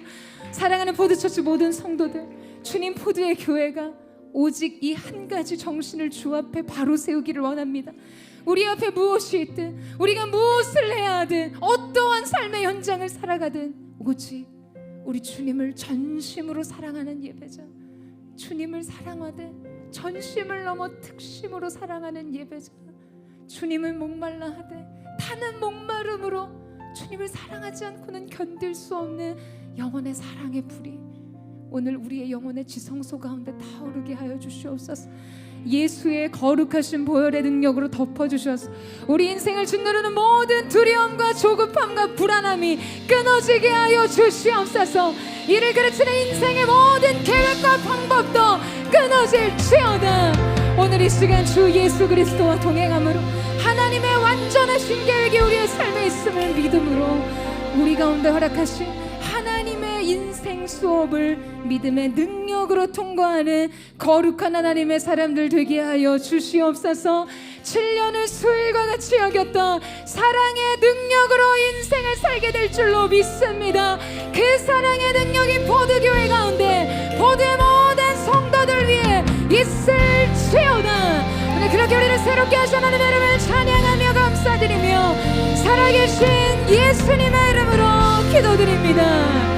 사랑하는 포드처치 모든 성도들, 주님 포드의 교회가 오직 이 한 가지 정신을 주 앞에 바로 세우기를 원합니다. 우리 앞에 무엇이 있든, 우리가 무엇을 해야 하든, 어떠한 삶의 현장을 살아가든 오직 우리 주님을 전심으로 사랑하는 예배자, 주님을 사랑하되 전심을 넘어 특심으로 사랑하는 예배자, 주님을 목말라 하되 타는 목마름으로 주님을 사랑하지 않고는 견딜 수 없는 영혼의 사랑의 불이 오늘 우리의 영혼의 지성소 가운데 타오르게 하여 주시옵소서. 예수의 거룩하신 보혈의 능력으로 덮어주셔서 우리 인생을 짓누르는 모든 두려움과 조급함과 불안함이 끊어지게 하여 주시옵소서. 이를 가르치는 인생의 모든 계획과 방법도 끊어질지어다. 오늘 이 시간 주 예수 그리스도와 동행함으로 하나님의 완전하신 계획이 우리의 삶에 있음을 믿음으로 우리 가운데 허락하신 하나님의 인생 수업을 믿음의 능력으로 통과하는 거룩한 하나님의 사람들 되게 하여 주시옵소서. 7년을 수일과 같이 여겼던 사랑의 능력으로 인생을 살게 될 줄로 믿습니다. 그 사랑의 능력이 포드교회 가운데 포드의 모든 성도들 위해 있을지어다. 오늘 그렇게 우리를 새롭게 하신 하나님의 이름을 찬양하며 감사드리며 살아계신 예수님의 이름으로 기도드립니다.